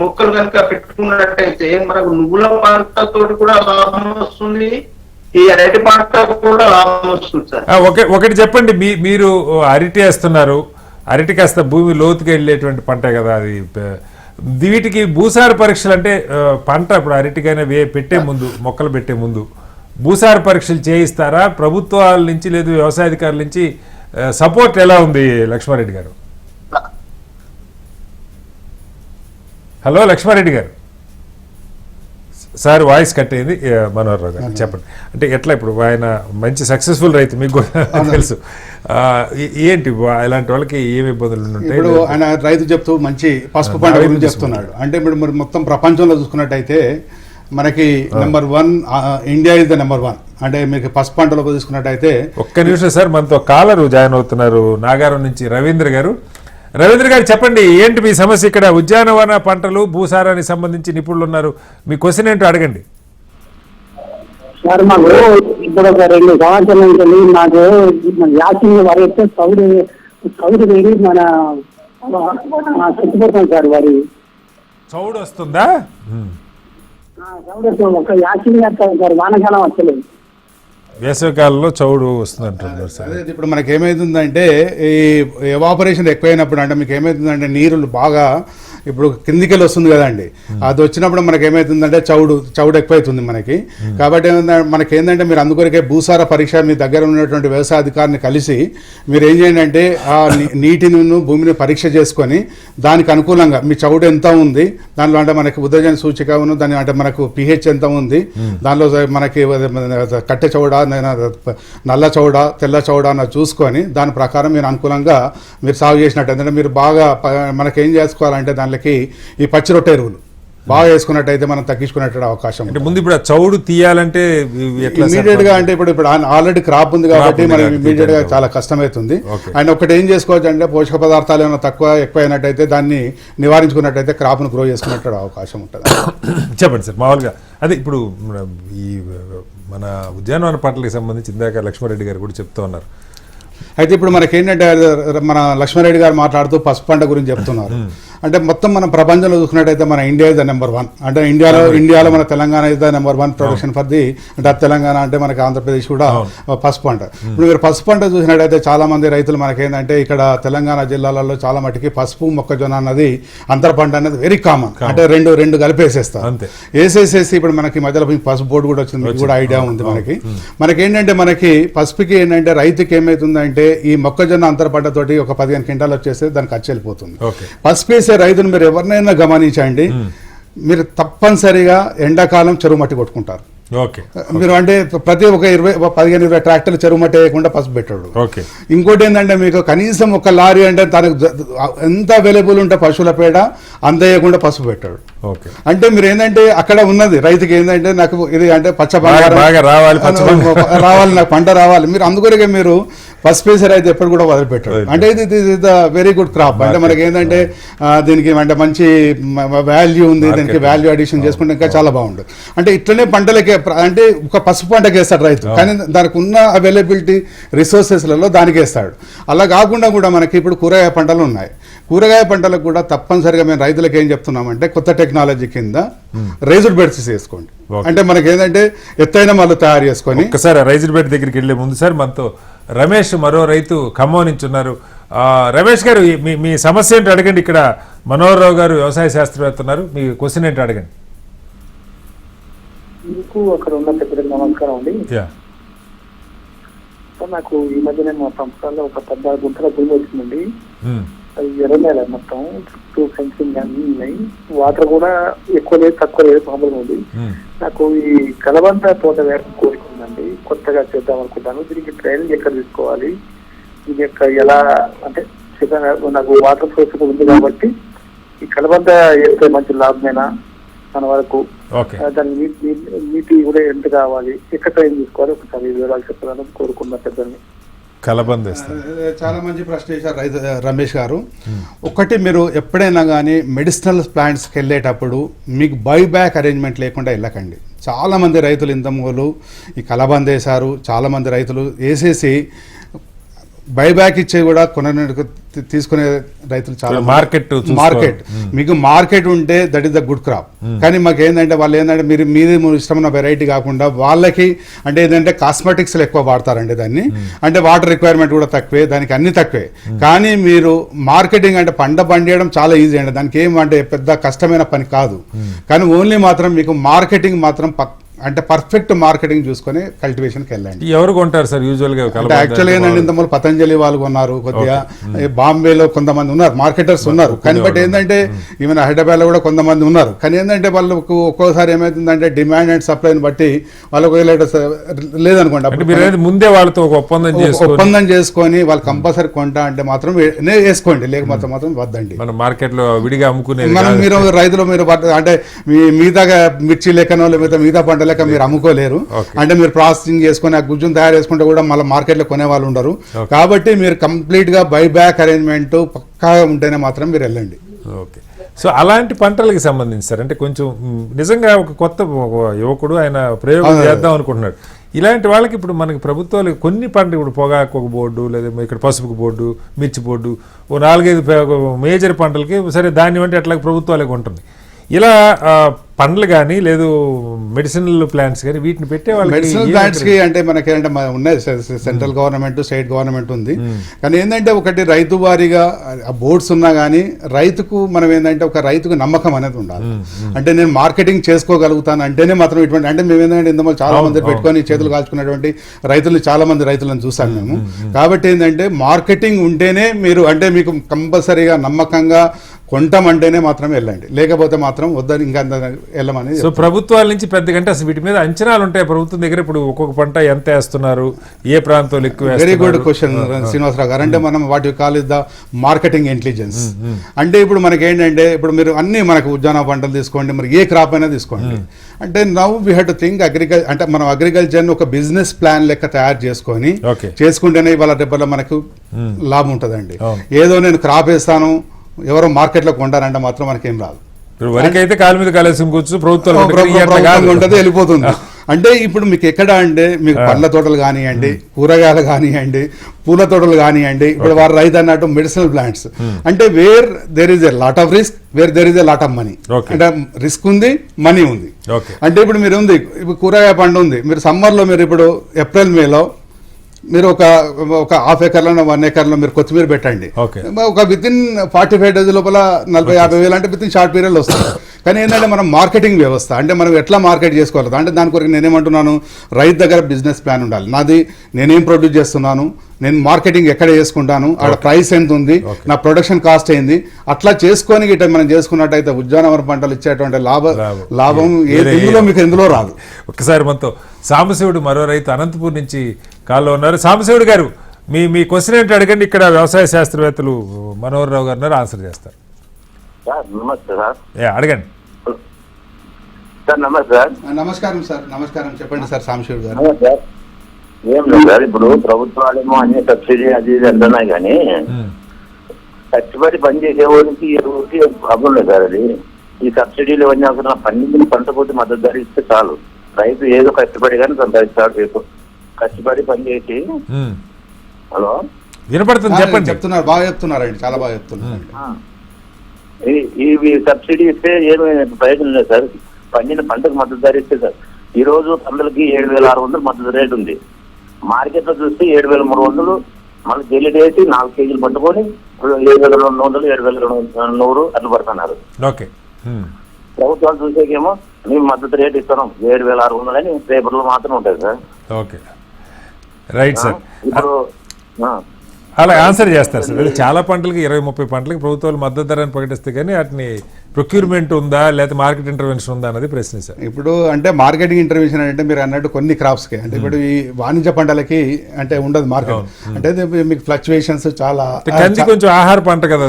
మొక్కలు కనుక పెట్టుకున్నట్టయితే మనకు నువ్వుల పంటతో కూడా లాభం వస్తుంది, ఈ అరటి పంట కూడా లాభం వస్తుంది సార్. ఒకటి చెప్పండి, మీరు అరటి వేస్తున్నారు. అరటి కాస్త భూమి లోతుకి వెళ్ళేటువంటి పంట కదా అది. వీటికి భూసార పరీక్షలు అంటే పంట ఇప్పుడు అరటికైనా పెట్టే ముందు, మొక్కలు పెట్టే ముందు భూసార పరీక్షలు చేయిస్తారా ప్రభుత్వాల నుంచి, లేదు వ్యవసాయ అధికారుల నుంచి సపోర్ట్ ఎలా ఉంది లక్ష్మారెడ్డి గారు? హలో లక్ష్మారెడ్డి గారు సార్, వాయిస్ కట్ అయింది. మనోహర్ రావు గారు చెప్పండి. అంటే ఎట్లా ఇప్పుడు ఆయన మంచి సక్సెస్ఫుల్ రైతు, మీకు తెలుసు. ఏంటి ఇలాంటి వాళ్ళకి ఏమి ఇబ్బందులు ఉంటాయి? ఇప్పుడు ఆయన రైతు చెప్తూ మంచి పసుపు పంట గురించి చెప్తున్నాడు. అంటే ఇప్పుడు మరి మొత్తం ప్రపంచంలో చూసుకున్నట్టయితే మనకి number 1 India is the number 1. అంటే మీకు పసుపు పంటలో తీసుకున్నట్టయితే. ఒక్క నిమిషం సార్, మనతో కాలరు జాయిన్ అవుతున్నారు నాగారం నుంచి రవీంద్ర గారు. రవీంద్ర గారు చెప్పండి, ఏంటి మీ సమస్య? ఇక్కడ ఉద్యానవన పంటలు భూసారానికి సంబంధించి నిపుణులు ఉన్నారు, మీ క్వశ్చన్ ఏంటో అడగండి. సార్ మాకు ఇప్పుడు ఒక 2 సంవత్సరాల నుంచి మాకు యాసింగ్ వరి అయితే చౌడు వేడి మన చచ్చిపోతాం సార్. వరి చౌడు వస్తుందా? చౌడు వస్తుంది. ఒక యాసింగ్ వేస్తాం సార్, వానకాలం వచ్చలేదు. వేసవికాలంలో చౌడు వస్తుంది అంటున్నారు సార్. అదే ఇప్పుడు మనకి ఏమైతుందంటే ఈ ఎవాపరేషన్ ఎక్కువైనప్పుడు అంటే మీకు ఏమైతుందంటే నీరులు బాగా ఇప్పుడు కిందికెళ్ళి వస్తుంది కదండి. అది వచ్చినప్పుడు మనకి ఏమైతుందంటే చౌడు ఎక్కువైతుంది మనకి. కాబట్టి మనకి ఏంటంటే మీరు అందుకొరకే భూసార పరీక్ష మీ దగ్గర ఉన్నటువంటి వ్యవసాయ అధికారిని కలిసి మీరు ఏం చేయండి అంటే ఆ నీటిని భూమిని పరీక్ష చేసుకొని దానికి అనుకూలంగా మీ చౌడు ఎంత ఉంది, దానిలో అంటే మనకి ఉదజన సూచికను దాని అంటే మనకు pH ఎంత ఉంది, దానిలో మనకి కట్టె చౌడ, నల్ల చౌడ, తెల్ల చౌడ అన్న చూసుకొని దాని ప్రకారం మీరు అనుకూలంగా మీరు సాగు చేసినట్టు. ఎందుకంటే మీరు బాగా మనకేం చేసుకోవాలంటే దానిలోకి ఈ పచ్చి రొట్టె ఎరువులు బాగా వేసుకున్నట్టయితే మనం తగ్గించుకునేట అవకాశం. అంటే ముందు ఇప్పుడు చౌడు తీయాలంటే ఇమీడియట్ గా అంటే ఇప్పుడు ఆల్రెడీ క్రాప్ ఉంది కాబట్టి మనం ఇమీడియట్ గా చాలా కష్టమవుతుంది. అండ్ ఒకటి ఏం చేసుకోవచ్చు అంటే పోషక పదార్థాలు ఏమైనా ఎక్కువ అయినట్టయితే దాన్ని నివారించుకున్నట్టయితే క్రాప్ ను గ్రో చేసుకునేట అవకాశం ఉంటుంది. చెప్పండి సార్. మామూలుగా అదే ఇప్పుడు ఈ మన ఉద్యానవన పంటలకు సంబంధించి ఇందాక లక్ష్మారెడ్డి గారు కూడా చెప్తూ ఉన్నారు. అయితే ఇప్పుడు మనకేంటంటే మన లక్ష్మారెడ్డి గారు మాట్లాడుతూ పసుపు పంట గురించి చెప్తున్నారు. అంటే మొత్తం మనం ప్రపంచంలో చూసుకున్నట్టయితే మన ఇండియా ఇస్ ద నెంబర్ 1. అంటే ఇండియాలో మన Telangana is the number 1 production for the అంటే తెలంగాణ అంటే మనకి ఆంధ్రప్రదేశ్ కూడా పసుపు పంట. ఇప్పుడు మీరు పసుపు పంట చూసినట్టయితే చాలా మంది రైతులు మనకేంటంటే ఇక్కడ తెలంగాణ జిల్లాలలో చాలా మటుకి పసుపు మొక్కజొన్న అన్నది అంతర పంట అనేది వెరీ కామన్. అంటే రెండు కలిపేసేస్తారు. వేసేసేసి ఇప్పుడు మనకి మధ్యలో పసుపు బోర్డు కూడా వచ్చింది, మీకు కూడా ఐడియా ఉంది. మనకేంటంటే మనకి పసుపుకి ఏంటంటే రైతుకి ఏమైతుందంటే ఈ మొక్కజొన్న అంతర పంటతోటి ఒక 15 క్వింటాలు వచ్చేస్తే దానికి ఖర్చు వెళ్ళిపోతుంది. పసుపు రైతులు మీరు ఎవరినైనా గమనించండి, మీరు తప్పనిసరిగా ఎండాకాలం చెరువు మట్టి కొట్టుకుంటారు. మీరు అంటే ప్రతి ఒక 15-20 ట్రాక్టర్లు చెరువు మట్టి వేయకుండా పసుపు పెట్టాడు. ఇంకోటి ఏంటంటే మీకు కనీసం ఒక లారీ అంటే తనకు ఎంత అవైలబుల్ ఉంటే పశువుల పేడ అంత వేయకుండా పసుపు పెట్టాడు. అంటే మీరు ఏంటంటే అక్కడ ఉన్నది రైతుకి ఏంటంటే నాకు ఇది అంటే పచ్చ రావాలి, నాకు పంట రావాలి. మీరు అందుకొరకే మీరు పసుపు వేసే రైతు ఎప్పుడు కూడా వదిలిపెట్టాడు. అంటే ఇది వెరీ గుడ్ క్రాప్. అంటే మనకి ఏంటంటే దీనికి అంటే మంచి వాల్యూ ఉంది, దీనికి వాల్యూ అడిషన్ చేసుకుంటే ఇంకా చాలా బాగుంటుంది. అంటే ఇట్లనే పంటలకి అంటే ఒక పసుపు పంటకి వేస్తాడు రైతు, కానీ దానికి ఉన్న అవైలబిలిటీ రిసోర్సెస్లలో దానికి వేస్తాడు. అలా కాకుండా కూడా మనకి ఇప్పుడు కూరగాయ పంటలు ఉన్నాయి. కూరగాయ పంటలకు కూడా తప్పనిసరిగా మేము రైతులకు ఏం చెప్తున్నామంటే కొత్త టెక్నాలజీ కింద రైజ్డ్ బెడ్స్ వేసుకోండి. అంటే మనకి ఏంటంటే ఎత్తైన మళ్ళీ తయారు చేసుకొని. ఒకసారి రైజ్డ్ బెడ్ దగ్గరికి వెళ్ళే ముందు సార్ మనతో రమేష్ మరో రైతు ఖమ్మం నుంచి ఉన్నారు. రమేష్ గారు మీ సమస్య ఏంటి అడగండి. ఇక్కడ మనోహర్ రావు గారు వ్యవసాయ శాస్త్రవేత్త ఉన్నారు, మీ క్వశ్చన్ ఏంటి అడగండి. మీకు అక్కడ ఉన్న పెద్దలకు నమస్కారం అండి. నాకు ఈ మధ్యనే మా సంస్థల్లో ఒక 14 గుంటల భూమి వచ్చిందండి. అది ఎర్రనేల మొత్తం చుట్టూ ఫెన్సింగ్ అన్ని ఉన్నాయి. వాటర్ కూడా ఎక్కువ లేదు తక్కువ లేదు, మామూలుగా ఉంది. నాకు ఈ కలబంద తోట వేయడం కోరిక ఉందండి, కొత్తగా చేద్దాం అనుకుంటాను. దీనికి ట్రైనింగ్ ఎక్కడ తీసుకోవాలి, దీని యొక్క ఎలా అంటే నాకు వాటర్ సోర్స్ ఉంది కాబట్టి ఈ కలబంద వేస్తే మంచి లాభమేనా మన వరకు, దాని నీటి కూడా ఎంత కావాలి, ఎక్కడ ట్రైన్ తీసుకోవాలి, ఒకసారి వివరాలు చెప్పాలని కోరుకున్న పెద్దల్ని. చాలా మంచి ప్రశ్న చేశారు రైతు రమేష్ గారు. ఒకటి, మీరు ఎప్పుడైనా కానీ మెడిసినల్ ప్లాంట్స్కి వెళ్ళేటప్పుడు మీకు బైబ్యాక్ అరేంజ్మెంట్ లేకుండా వెళ్ళకండి. చాలామంది రైతులు ఇంతమూలు ఈ కలబంద వేశారు, చాలామంది రైతులు వేసేసి బైబ్యాక్ ఇచ్చే కూడా తీసుకునే రైతులు చాలా. మార్కెట్ మీకు మార్కెట్ ఉంటే that is the good crop. కానీ మాకు ఏంటంటే వాళ్ళు ఏంటంటే మీది ఇష్టమైన వెరైటీ కాకుండా వాళ్ళకి అంటే ఏంటంటే కాస్మెటిక్స్ ఎక్కువ వాడతారండి దాన్ని. అంటే వాటర్ రిక్వైర్మెంట్ కూడా తక్కువే, దానికి అన్ని తక్కువే. కానీ మీరు మార్కెటింగ్ అంటే పండియడం చాలా ఈజీ అండి, దానికి ఏమంటే పెద్ద కష్టమైన పని కాదు. కానీ ఓన్లీ మాత్రం మీకు మార్కెటింగ్ మాత్రం అంటే పర్ఫెక్ట్ మార్కెటింగ్ చూసుకొని కల్టివేషన్కి వెళ్ళండి. ఎవరు కొంటారు సార్ యూజువల్ గా? యాక్చువల్గా ఏంటంటే ఇంతమూలు పతంజలి వాళ్ళు కొన్నారు, కొద్దిగా బాంబేలో కొంతమంది ఉన్నారు, మార్కెటర్స్ ఉన్నారు. కానీ బట్ ఏంటంటే ఈవెన్ హైదరాబాద్ లో కూడా కొంతమంది ఉన్నారు. కానీ ఏంటంటే వాళ్ళకు ఒక్కోసారి ఏమైతుందంటే డిమాండ్ అండ్ సప్లైని బట్టి వాళ్ళకు లేదనుకోండి, ముందే వాళ్ళతో ఒక ఒప్పందం చేసుకొని వాళ్ళు కంపల్సరీ కొంటా అంటే మాత్రం వేసుకోండి, లేకపోతే మాత్రం వద్దండి. మన మార్కెట్ లో విడిగా అమ్ముకునే మీరు రైతులు మీరు అంటే మిగతా మిర్చి లెక్కనో లేకపోతే మిగతా పంట మీరు అమ్ముకోలేరు. అంటే మీరు ప్రాసెసింగ్ చేసుకుని ఆ గుజ్జును తయారు చేసుకుంటే కూడా మళ్ళీ మార్కెట్ లో కొనే వాళ్ళు ఉండరు. కాబట్టి మీరు కంప్లీట్ గా బైబ్యాక్ అరేంజ్మెంట్ పక్కాగా ఉంటేనే మాత్రం మీరు వెళ్ళండి. ఓకే. సో అలాంటి పంటలకి సంబంధించి సార్ అంటే కొంచెం నిజంగా ఒక కొత్త యువకుడు ఆయన ప్రయోగం చేద్దాం అనుకుంటున్నాడు. ఇలాంటి వాళ్ళకి ఇప్పుడు మనకి ప్రభుత్వాలు కొన్ని పంటలు ఇప్పుడు పొగాకు ఒక బోర్డు, లేదా ఇక్కడ పసుపుకు బోర్డు, మిర్చి బోర్డు, ఓ 4-5 మేజర్ పంటలకి సరే ధాన్యం అంటే అట్లా ప్రభుత్వాలకు ఉంటుంది. ఇలా పండ్లు కానీ లేదు మెడిసినల్ ప్లాంట్స్ కానీ వీటిని పెట్టే వాళ్ళు మెడిసినల్ ప్లాంట్స్ కి అంటే మనకి ఏంటంటే ఉన్నాయి, సెంట్రల్ గవర్నమెంట్ స్టేట్ గవర్నమెంట్ ఉంది. కానీ ఏంటంటే ఒకటి రైతు వారీగా బోర్డ్స్ ఉన్నా కానీ రైతుకు మనం ఏంటంటే ఒక రైతుకు నమ్మకం అనేది ఉండాలి. అంటే నేను మార్కెటింగ్ చేసుకోగలుగుతాను అంటేనే మాత్రం ఇటువంటి అంటే మేము ఏంటంటే ఇందులో చాలా మంది పెట్టుకొని చేతులు కాల్చుకున్నటువంటి రైతులు చాలా మంది రైతులను చూసాను మేము. కాబట్టి ఏంటంటే మార్కెటింగ్ ఉంటేనే మీరు అంటే మీకు కంపల్సరీగా నమ్మకంగా కొంటామంటేనే మాత్రం వెళ్ళండి, లేకపోతే మాత్రం వద్దని ఇంకా వెళ్ళమని. సో ప్రభుత్వాల నుంచి పెద్దగా అంటే అసలు వీటి మీద అంచనాలు ఉంటాయి ప్రభుత్వం దగ్గర? ఇప్పుడు ఒక్కొక్క పంట ఎంత వేస్తున్నారు, ఏ ప్రాంతంలో ఎక్కువ? వెరీ గుడ్ క్వశ్చన్ శ్రీనివాసరావు గారు. అంటే మనం వాటి call is the marketing intelligence. అంటే ఇప్పుడు మనకి ఏంటంటే ఇప్పుడు మీరు అన్ని మనకు ఉద్యాన పంటలు తీసుకోండి, మరి ఏ క్రాప్ అయినా తీసుకోండి. అంటే now we have to think agriculture అంటే మనం అగ్రికల్చర్ ఒక బిజినెస్ ప్లాన్ లెక్క తయారు చేసుకొని చేసుకుంటేనే ఇవాళ రేపట్లో మనకు లాభం ఉంటుందండి. ఏదో నేను క్రాప్ వేస్తాను ఎవరో మార్కెట్లో కొంటారంటే మాత్రం మనకేం రాదు. వరకు అయితే కాలు మీద కాలేసి కూర్చు ప్రభుత్వం ఉంటుంది, వెళ్ళిపోతుంది. అంటే ఇప్పుడు మీకు ఎక్కడ అంటే మీకు పండ్ల తోటలు కానివ్వండి, కూరగాయలు కానివ్వండి, పూల తోటలు కానివ్వండి, ఇప్పుడు వారు రైతు అన్నట్టు మెడిసినల్ ప్లాంట్స్ అంటే where there is a lot of risk, where there is a lot of money. అంటే రిస్క్ ఉంది, మనీ ఉంది. అంటే ఇప్పుడు మీరు ఉంది, ఇప్పుడు కూరగాయ పండు ఉంది, మీరు సమ్మర్లో మీరు ఇప్పుడు ఏప్రిల్ మేలో మీరు ఒక ½ ఎకర్లో 1 ఎకర్లో మీరు కొత్తిమీర పెట్టండి. ఒక వితిన్ 45 days లోపల 40-50 వేలు అంటే వితిన్ షార్ట్ పీరియడ్ వస్తుంది. కానీ ఏంటంటే మనం మార్కెటింగ్ వ్యవస్థ అంటే మనం ఎట్లా మార్కెట్ చేసుకోవాలి అంటే దాని కొరకు నేనేమంటున్నాను, రైతు దగ్గర బిజినెస్ ప్లాన్ ఉండాలి. నాది నేనేం ప్రొడ్యూస్ చేస్తున్నాను, నేను మార్కెటింగ్ ఎక్కడ చేసుకుంటాను, అక్కడ ప్రైస్ ఎంత ఉంది, నా ప్రొడక్షన్ కాస్ట్ ఏంది, అట్లా చేసుకొని ఇట్లా మనం చేసుకున్నట్టయితే ఉద్యానవన పంటలు ఇచ్చేటువంటి లాభం ఎందులో రాదు. ఒక్కసారి మనతో సాంబశివుడు మరో రైతు అనంతపూర్ నుంచి కాల్లో ఉన్నారు. సాంబశివుడు గారు మీ క్వశ్చన్ ఏంటి అడగండి. ఇక్కడ వ్యవసాయ శాస్త్రవేత్తలు మనోహర్ రావు గారు ఆన్సర్ చేస్తారు. నమస్తే సార్. అడగండి సార్. నమస్తే సార్. నమస్కారం సార్. నమస్కారం, చెప్పండి సార్ సాంబశివుడు గారు. ఏం లేదు సార్, ఇప్పుడు ప్రభుత్వాలేమో అన్ని సబ్సిడీ అది ఇది అంటున్నాయి కానీ కష్టపడి పని చేసేవాడికి ఎవరికి ప్రాబ్లం లేదు సార్. అది ఈ సబ్సిడీలు ఇవన్నీ అవసరం, పండించిన పంట పోతే మద్దతు ధర ఇస్తే చాలు. రైతు ఏదో కష్టపడి కానీ సంపాదిస్తాడు. రేపు కష్టపడి పని చేసి. హలో వినపడుతుంది, చెప్పండి. చెప్తున్నారు, బాగా చెప్తున్నారండి, చాలా బాగా చెప్తున్నారు. ఇవి సబ్సిడీ ఇస్తే ఏమి ప్రయోజనం లేదు సార్. పండిన పంటకు మద్దతు ధర ఇస్తే సార్. ఈ రోజు కందులకి 7,600 మద్దతు రేటు ఉంది. మార్కెట్ లో చూస్తే 7,300. మళ్ళీ జల్లిడి వేసి 4 కేజీలు పట్టుకొని 7,200, 7,200 అట్లా పడుతున్నారు. ఓకే. ప్రభుత్వాలు చూసేకేమో మేము మద్దతు రేటు ఇస్తున్నాం 7,600 అని పేపర్లో మాత్రం ఉంటుంది సార్. Okay, right sir. ఇప్పుడు అలా ఆన్సర్ చేస్తారు సార్. చాలా పంటలకి 20-30 పంటలకి ప్రభుత్వాలు మద్దతు ధరని ప్రకటిస్తే కానీ వాటిని ప్రొక్యూర్మెంట్ ఉందా లేకపోతే మార్కెట్ ఇంటర్వెన్షన్ ఉందా అన్నది ప్రశ్న సార్. ఇప్పుడు అంటే మార్కెటింగ్ ఇంటర్వెన్షన్ అంటే మీరు అన్నట్టు కొన్ని క్రాప్స్కి, అంటే ఇప్పుడు ఈ వాణిజ్య పంటలకి అంటే ఉండదు మార్కెట్. అంటే మీకు ఫ్లక్చువేషన్స్ చాలా. కంది కొంచెం ఆహార పంట కదా.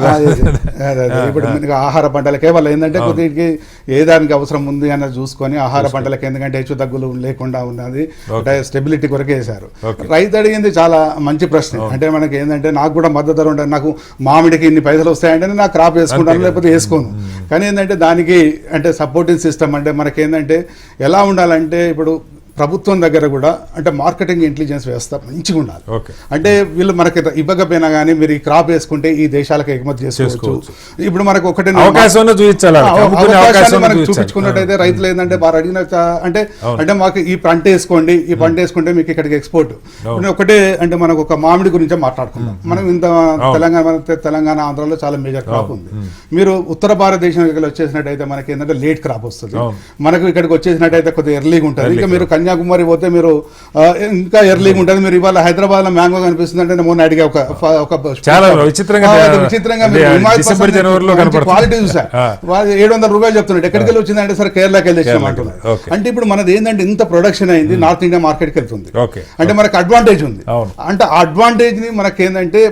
ఇప్పుడు మీకు ఆహార పంటలకే వాళ్ళు ఏంటంటే కొద్దిగా ఏ దానికి అవసరం ఉంది అన్నది చూసుకొని ఆహార పంటలకి, ఎందుకంటే హెచ్చు తగ్గులు లేకుండా ఉన్నది, అంటే స్టెబిలిటీ కొరకే వేశారు. రైతు అడిగింది చాలా మంచి ప్రశ్న. అంటే మనకి ఏంటంటే నాకు కూడా మద్దతు ధర ఉంటుంది, నాకు మామిడికి ఇన్ని పైసలు వస్తాయంటే నాకు క్రాప్ వేసుకుంటాను, లేకపోతే వేసుకోను. కానీ ఏంటంటే దానికి అంటే సపోర్టింగ్ సిస్టమ్ అంటే మనకేంటంటే ఎలా ఉండాలంటే ఇప్పుడు ప్రభుత్వం దగ్గర కూడా అంటే మార్కెటింగ్ ఇంటెలిజెన్స్ వ్యవస్థ మంచిగా ఉండాలి. అంటే వీళ్ళు మనకి ఇవ్వకపోయినా కానీ మీరు ఈ క్రాప్ వేసుకుంటే ఈ దేశాలకు ఎగుమతి చేసుకోవచ్చు. ఇప్పుడు మనకు ఒకటి చూపించుకున్నట్టయితే రైతులు ఏంటంటే వారు అడిగిన అంటే మాకు ఈ పంట వేసుకోండి, ఈ పంట వేసుకుంటే మీకు ఇక్కడికి ఎక్స్పోర్ట్. ఒకటే అంటే మనకు ఒక మామిడి గురించి మాట్లాడుకుందాం. మనం ఇంత తెలంగాణ ఆంధ్రాలో చాలా మేజర్ క్రాప్ ఉంది. మీరు ఉత్తర భారతదేశం వచ్చేసినట్టయితే మనకి ఏంటంటే లేట్ క్రాప్ వస్తుంది. మనకు ఇక్కడికి వచ్చేసినట్టయితే కొద్దిగా ఎర్లీగా ఉంటుంది. ఇంకా మీరు కన్యాకుమారి పోతే మీరు ఇంకా ఎర్లీగా ఉంటుంది. మీరు ఇవాళ హైదరాబాద్ లో మ్యాంగో కనిపిస్తుంది అంటే మొన్న అడిగే ఒక విచిత్రంగా క్వాలిటీ చూసారు. 700 రూపాయలు చెప్తున్నాడు. ఎక్కడికి వెళ్ళి వచ్చిందంటే సరే కేరళకి వెళ్ళి తెచ్చామంటున్నారు. అంటే ఇప్పుడు మనది ఏంటంటే ఇంత ప్రొడక్షన్ అయింది, నార్త్ ఇండియా మార్కెట్కి వెళ్తుంది. అంటే మనకు అడ్వాంటేజ్ ఉంది. అంటే ఆ అడ్వాంటేజ్ ని మనకి ఏంటంటే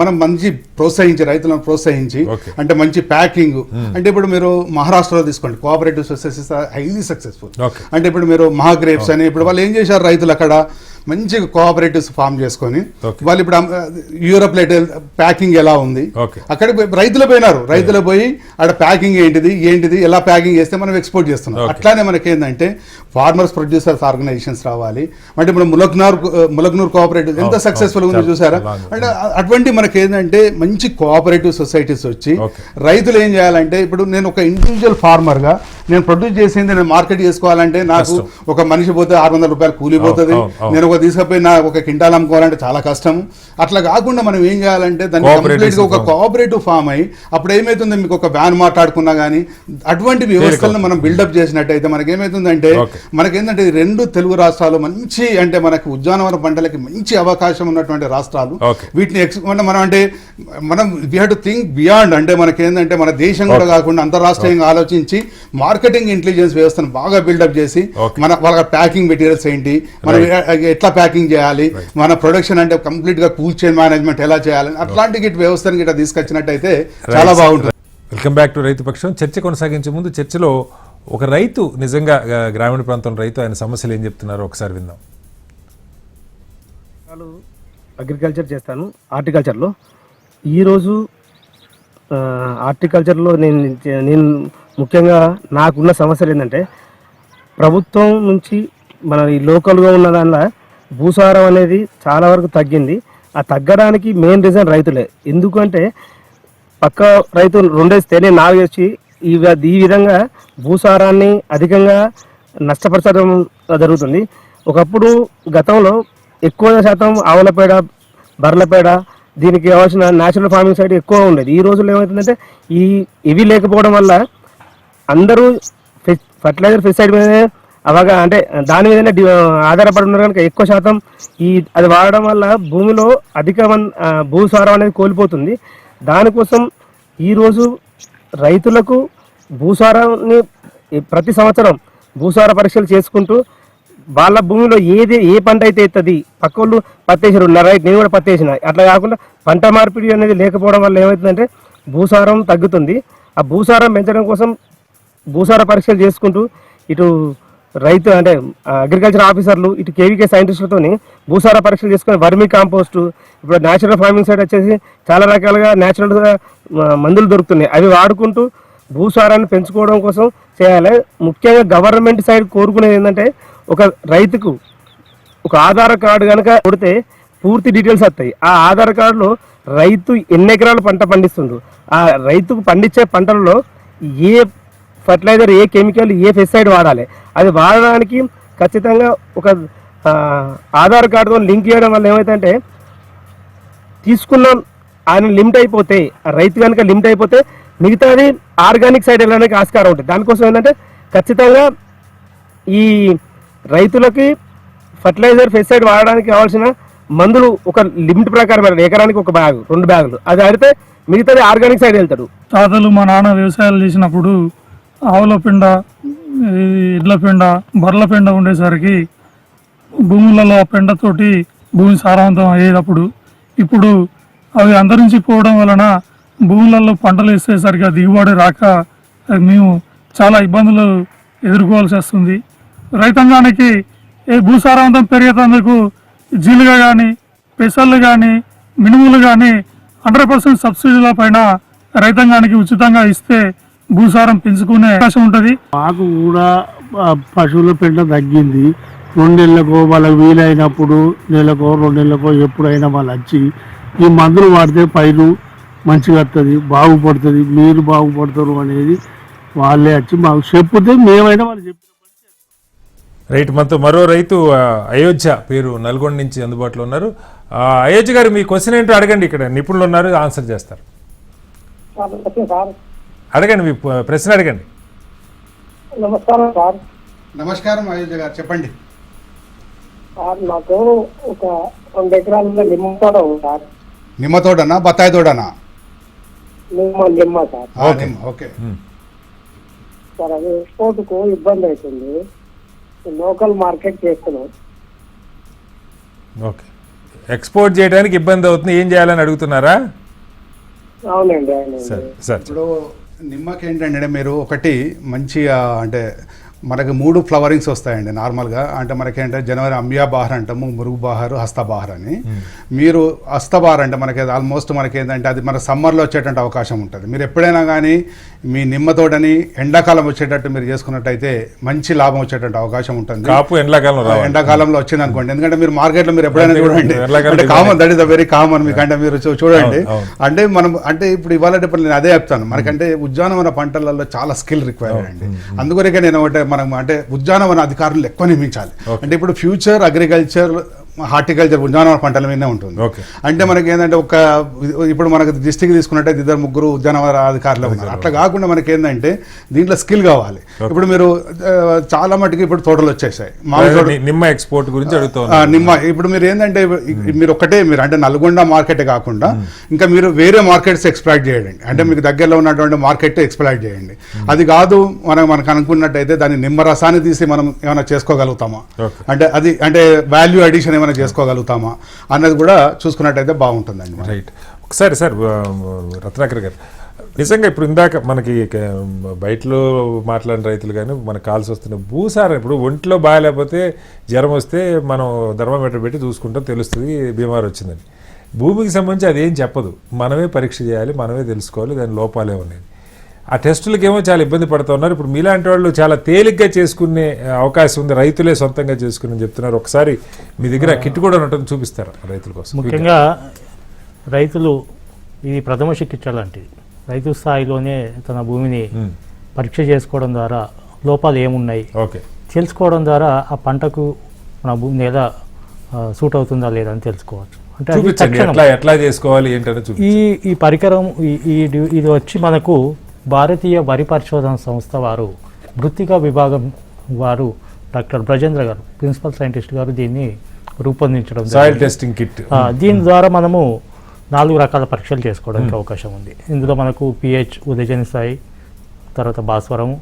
మనం మంచి ప్రోత్సహించి, రైతులను ప్రోత్సహించి, అంటే మంచి ప్యాకింగ్. అంటే ఇప్పుడు మీరు మహారాష్ట్రలో తీసుకోండి, కోఆపరేటివ్ సొసైటీస్ హైలీ సక్సెస్ఫుల్. అంటే ఇప్పుడు మీరు మహాగ్రేప్స్ అని ఇప్పుడు వాళ్ళు ఏం చేశారు, రైతులు అక్కడ మంచి కోఆపరేటివ్స్ ఫామ్ చేసుకొని వాళ్ళు ఇప్పుడు యూరోప్ ప్యాకింగ్ ఎలా ఉంది అక్కడ రైతులు పోయినారు. రైతులు పోయి అక్కడ ప్యాకింగ్ ఏంటిది ఎలా ప్యాకింగ్ చేస్తే మనం ఎక్స్పోర్ట్ చేస్తున్నాం. అట్లానే మనకి ఏంటంటే ఫార్మర్స్ ప్రొడ్యూసర్స్ ఆర్గనైజేషన్స్ రావాలి. అంటే ఇప్పుడు ములగ్నూర్ కోఆపరేటివ్ ఎంత సక్సెస్ఫుల్ ఉంది చూసారా. అంటే అటువంటి మనకి ఏంటంటే మంచి కోఆపరేటివ్ సొసైటీస్ వచ్చి రైతులు ఏం చేయాలంటే ఇప్పుడు నేను ఒక ఇండివిజువల్ ఫార్మర్ గా నేను ప్రొడ్యూస్ చేసింది నేను మార్కెట్ చేసుకోవాలంటే నాకు ఒక మనిషి పోతే 600 రూపాయలు కూలిపోతుంది. నేను ఒక తీసుకుపోయి ఒక కింటాల్ అమ్ముకోవాలంటే చాలా కష్టం. అట్లా కాకుండా మనం ఏం చేయాలంటే దాన్ని కంప్లీట్ గా ఒక కోఆపరేటివ్ ఫామ్ అయ్యి అప్పుడు ఏమైతుంది, మీకు ఒక వ్యాన్ మాట్లాడుకున్నా కానీ అటువంటి వ్యవస్థలను మనం బిల్డప్ చేసినట్టయితే మనకి ఏమైతుందంటే మనకేంటంటే 2 తెలుగు రాష్ట్రాలు మంచి అంటే మనకి ఉద్యానవన పంటలకి మంచి అవకాశం ఉన్నటువంటి రాష్ట్రాలు. వీటిని మనం అంటే మనం we have to think beyond. అంటే మనకేంటంటే మన దేశం కూడా కాకుండా అంతర్రాష్ట్రీయంగా ఆలోచించి మార్కెటింగ్ ఇంటెలిజెన్స్ వ్యవస్థను బాగా బిల్డప్ చేసి వాళ్ళ ప్యాకింగ్ మెటీరియల్స్ ఏంటి, మనం ఎట్లా ప్యాకింగ్ చేయాలి, మన ప్రొడక్షన్ అంటే కంప్లీట్ గా కూల్ చైన్ మేనేజ్మెంట్ ఎలా చేయాలి, అట్లాంటి వ్యవస్థను గిట్లా తీసుకొచ్చినట్టయితే చాలా బాగుంటుంది. వెల్కమ్ బ్యాక్ టు రైతు పక్షం. చర్చ కొనసాగించే ముందు చర్చలో ఒక రైతు, నిజంగా గ్రామీణ ప్రాంతం రైతు, ఆయన సమస్యలు ఏం చెప్తున్నారో ఒకసారి విందాం. అగ్రికల్చర్ చేస్తాను, హార్టికల్చర్లో. ఈరోజు హార్టికల్చర్లో నేను ముఖ్యంగా నాకున్న సమస్యలు ఏంటంటే ప్రభుత్వం నుంచి మన ఈ లోకల్గా ఉన్న దానిలో భూసారం అనేది చాలా వరకు తగ్గింది. ఆ తగ్గడానికి మెయిన్ రీజన్ రైతులే. ఎందుకంటే పక్క రైతులు 2 వేస్తే నేను 4 వేసి ఈ విధంగా భూసారాన్ని అధికంగా నష్టపరచడం జరుగుతుంది. ఒకప్పుడు గతంలో ఎక్కువ శాతం ఆవుల పేడ, బర్రెల పేడ, దీనికి కావాల్సిన న్యాచురల్ ఫార్మింగ్ సైడ్ ఎక్కువ ఉండేది. ఈ రోజుల్లో ఏమవుతుందంటే ఇవి లేకపోవడం వల్ల అందరూ ఫర్టిలైజర్ పెస్టిసైడ్ మీదనే అవగా అంటే దాని మీదనే ఆధారపడి ఉన్నారు కనుక ఎక్కువ శాతం అది వాడడం వల్ల భూమిలో అధిక భూసారం అనేది కోల్పోతుంది. దానికోసం ఈరోజు రైతులకు భూసారాన్ని ప్రతి సంవత్సరం భూసార పరీక్షలు చేసుకుంటూ వాళ్ళ భూమిలో ఏ పంట అయితే ఎత్తది, పక్క వాళ్ళు పత్తేసారు, రైట్ నేను కూడా పత్తేసిన, అట్లా కాకుండా పంట మార్పిడి అనేది లేకపోవడం వల్ల ఏమవుతుందంటే భూసారం తగ్గుతుంది. ఆ భూసారం పెంచడం కోసం భూసార పరీక్షలు చేసుకుంటూ ఇటు రైతు అంటే అగ్రికల్చర్ ఆఫీసర్లు ఇటు కేవీకే సైంటిస్టులతోని భూసార పరీక్షలు చేసుకొని వర్మీ కాంపోస్ట్, ఇప్పుడు న్యాచురల్ ఫార్మింగ్ సైడ్ వచ్చేసి చాలా రకాలుగా న్యాచురల్గా మందులు దొరుకుతున్నాయి. అవి వాడుకుంటూ భూసారాన్ని పెంచుకోవడం కోసం చేయాలి. ముఖ్యంగా గవర్నమెంట్ సైడ్ కోరుకునేది ఏంటంటే ఒక రైతుకు ఒక ఆధార్ కార్డు కనుక కొడితే పూర్తి డీటెయిల్స్ వస్తాయి. ఆ ఆధార్ కార్డులో రైతు ఎన్ని ఎకరాలు పంట పండిస్తుండ్రు, ఆ రైతుకు పండించే పంటలలో ఏ ఫర్టిలైజర్, ఏ కెమికల్, ఏ పెస్టిసైడ్ వాడాలి, అది వాడడానికి ఖచ్చితంగా ఒక ఆధార్ కార్డుతో లింక్ చేయడం వల్ల ఏమైతే తీసుకున్నాం ఆయన లిమిట్ అయిపోతే, ఆ రైతు కనుక లిమిట్ అయిపోతే మిగతాది ఆర్గానిక్ సైడ్ వెళ్ళడానికి ఆస్కారం ఉంటుంది. దానికోసం ఏంటంటే ఖచ్చితంగా ఈ రైతులకి ఫర్టిలైజర్, పెస్టిసైడ్ వాడడానికి కావాల్సిన మందులు ఒక లిమిట్ ప్రకారం వెళ్ళాలి. ఎకరానికి ఒక బ్యాగ్, 2 బ్యాగులు, అది ఆడితే మిగతాది ఆర్గానిక్ సైడ్ వెళ్తాడు. తాతలు మా నాన్న వ్యవసాయాలు చేసినప్పుడు ఆవుల పెండ, ఎడ్ల పెండ, బర్రెల పెండ ఉండేసరికి భూములలో ఆ పెండతోటి భూమి సారవంతం అయ్యేటప్పుడు ఇప్పుడు అవి అంతరించిపోవడం వలన భూములలో పంటలు వేసేసరికి ఆ దిగుబడి రాక మేము చాలా ఇబ్బందులు ఎదుర్కోవాల్సి వస్తుంది. రైతాంగానికి భూసారవంతం పెరిగేందుకు జీలుగా కానీ, పెసళ్ళు కానీ, మినుములు కానీ 100% సబ్సిడీల పైన రైతాంగానికి ఉచితంగా ఇస్తే భూసారం పెంచుకునే అవకాశం ఉంటుంది. మాకు కూడా పశువుల పెంట తగ్గింది. 2 నెలలకు వాళ్ళకి వీలైనప్పుడు, నెలకో 2 నెలలకో ఎప్పుడైనా వాళ్ళు వచ్చి ఈ మందులు వాడితే పైరు మంచిగా వస్తుంది, బాగుపడుతుంది, మీరు బాగుపడతారు అనేది వాళ్ళే వచ్చి మాకు చెప్తే మేమైనా వాళ్ళు చెప్పి. రైట్, మనతో మరో రైతు అయోధ్య పేరు నల్గొండ నుంచి అందుబాటులో ఉన్నారు. అయోధ్య గారు, మీ క్వశ్చన్ ఏంటో అడగండి, ఇక్కడ నిపుణులు ఉన్నారు, ఆన్సర్ చేస్తారు. అడగండి, మీ ప్రశ్న అడగండి. నమస్కారం సార్. నమస్కారం అయోధ్య గారు, చెప్పండి. సార్ నాకు ఒక 2 ఎకరాల నిమ్మ తోట ఉంది సార్. నిమ్మ తోటనా, బత్తాయి తోటనా? నిమ్మ సార్. ఓకే సార్, అది ఎక్స్పోర్ట్ కు ఇబ్బంది అవుతుంది, లోకల్ మార్కెట్ చేస్తున్నాం. ఓకే, ఎక్స్పోర్ట్ చేయడానికి ఇబ్బంది అవుతుంది, ఏం చేయాలని అడుగుతున్నారా? అవునండి. సార్ ఇప్పుడు నిమ్మకి ఏంటంటే మీరు ఒకటి మంచి అంటే మనకి 3 ఫ్లవరింగ్స్ వస్తాయండి నార్మల్గా. అంటే మనకేంటే జనవరి అంబియా బహార్ అంటాము, మురుగు బహారు, హస్త బహార్ అని. మీరు హస్త బహార్ అంటే మనకి ఆల్మోస్ట్ మనకి ఏంటంటే అది మన సమ్మర్లో వచ్చేటువంటి అవకాశం ఉంటుంది. మీరు ఎప్పుడైనా కానీ మీ నిమ్మ తోటని ఎండాకాలం వచ్చేటట్టు మీరు చేసుకున్నట్టయితే మంచి లాభం వచ్చేటువంటి అవకాశం ఉంటుంది. కాపు ఎండాకాలంలో వచ్చింది అనుకోండి, ఎందుకంటే మీరు మార్కెట్లో మీరు ఎప్పుడైనా చూడండి, అంటే common, that is the very common. మీకంటే మీరు చూడండి, అంటే మనం అంటే ఇప్పుడు ఇవాళ నేను అదే చెప్తాను, మనకంటే ఉద్యానవన పంటలలో చాలా స్కిల్ రిక్వైర్డ్ అండి. అందుకొరకే నేను ఒకటే మనం అంటే ఉద్యానవన అధికారులు ఎక్కువ నియమించాలి. అంటే ఇప్పుడు ఫ్యూచర్ అగ్రికల్చర్, హార్టికల్చర్ ఉద్యానవన పంటల మీదనే ఉంటుంది. అంటే మనకి ఏంటంటే ఇప్పుడు మనకు డిస్ట్రిక్ట్ తీసుకున్నట్టయితే 2-3 ఉద్యానవన అధికారులు ఉన్నారు. అట్లా కాకుండా మనకి ఏంటంటే దీంట్లో స్కిల్ కావాలి. ఇప్పుడు మీరు చాలా మటుకు ఇప్పుడు తోటలు వచ్చేసాయి, నిమ్మ ఎక్స్పోర్ట్ గురించి అడుగుతాను. నిమ్మ ఇప్పుడు మీరు ఏంటంటే మీరు ఒక్కటే మీరు అంటే నల్గొండ మార్కెట్ కాకుండా ఇంకా మీరు వేరే మార్కెట్స్ ఎక్స్ప్లాయిట్ చేయండి. అంటే మీకు దగ్గరలో ఉన్నటువంటి మార్కెట్ ఎక్స్ప్లాయిట్ చేయండి. అది కాదు మనకు అనుకున్నట్టయితే దాన్ని నిమ్మ రసాన్ని తీసి మనం ఏమైనా చేసుకోగలుగుతామా, అంటే అది అంటే వాల్యూ అడిషన్ ఏమైనా చేసుకోగలుగుతామా అన్నది కూడా చూసుకున్నట్టయితే బాగుంటుందండి. రైట్, ఒకసారి సార్ రత్నాకర్ గారు, నిజంగా ఇప్పుడు ఇందాక మనకి బయటలో మాట్లాడిన రైతులు కానీ మనకు కాల్సి వస్తున్న భూసారం, ఇప్పుడు ఒంట్లో బాగాలేకపోతే జ్వరం వస్తే మనం థర్మామీటర్ పెట్టి చూసుకుంటాం, తెలుస్తుంది బీమారు వచ్చిందని. భూమికి సంబంధించి అదేం చెప్పదు, మనమే పరీక్ష చేయాలి, మనమే తెలుసుకోవాలి దాని లోపాలే ఉన్నాయి. ఆ టెస్టులకేమో చాలా ఇబ్బంది పడుతూ ఉన్నారు. ఇప్పుడు మీలాంటి వాళ్ళు చాలా తేలిగ్గా చేసుకునే అవకాశం ఉంది, రైతులే సొంతంగా చేసుకుని చెప్తున్నారు. ఒకసారి మీ దగ్గర కిట్ కూడా ఉంటుంది, చూపిస్తారా రైతుల కోసం? ముఖ్యంగా రైతులు ఇది ప్రథమ చికిత్స లాంటిది. రైతు స్థాయిలోనే తన భూమిని పరీక్ష చేసుకోవడం ద్వారా లోపాలు ఏమున్నాయి తెలుసుకోవడం ద్వారా ఆ పంటకు మన భూమి ఎలా సూట్ అవుతుందా లేదా అని తెలుసుకోవచ్చు. అంటే ఎట్లా చేసుకోవాలి ఏంటంటే ఈ పరికరం ఇది వచ్చి మనకు భారతీయ వరి పరిశోధన సంస్థ వారు మృత్తికా విభాగం వారు డాక్టర్ బ్రజేంద్ర గారు, ప్రిన్సిపల్ సైంటిస్ట్ గారు దీన్ని రూపొందించడం, సాయిల్ టెస్టింగ్ కిట్. దీని ద్వారా మనము 4 రకాల పరీక్షలు చేసుకోవడానికి అవకాశం ఉంది. ఇందులో మనకు pH, ఉదజని స్థాయి, తర్వాత భాస్వరం,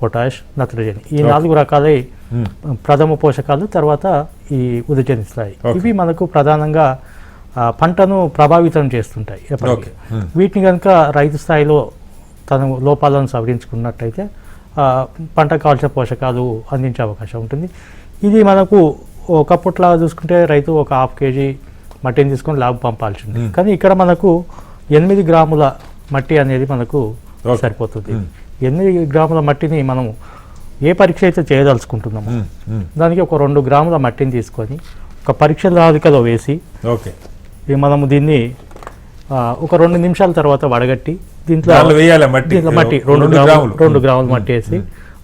పొటాష్, నత్రజని, ఈ 4 రకాలే ప్రథమ పోషకాలు, తర్వాత ఈ ఉదజని స్థాయి. ఇవి మనకు ప్రధానంగా పంటను ప్రభావితం చేస్తుంటాయి ఎప్పటికీ. వీటిని కనుక రైతు స్థాయిలో తన లోపాలను సవరించుకున్నట్టయితే పంటకు కావాల్సిన పోషకాలు అందించే అవకాశం ఉంటుంది. ఇది మనకు ఒకప్పట్లా చూసుకుంటే రైతు ఒక 1/2 kg మట్టిని తీసుకొని ల్యాబ్ పంపాల్సింది. కానీ ఇక్కడ మనకు 8 గ్రాముల మట్టి అనేది మనకు సరిపోతుంది. 8 గ్రాముల మట్టిని మనం ఏ పరీక్ష అయితే చేయదలుచుకుంటున్నామో దానికి ఒక 2 గ్రాముల మట్టిని తీసుకొని ఒక పరీక్ష లాదికలో వేసి మనము దీన్ని ఒక 2 నిమిషాల తర్వాత వడగట్టి దీంట్లో మట్టి 2 గ్రాముల మట్టి వేసి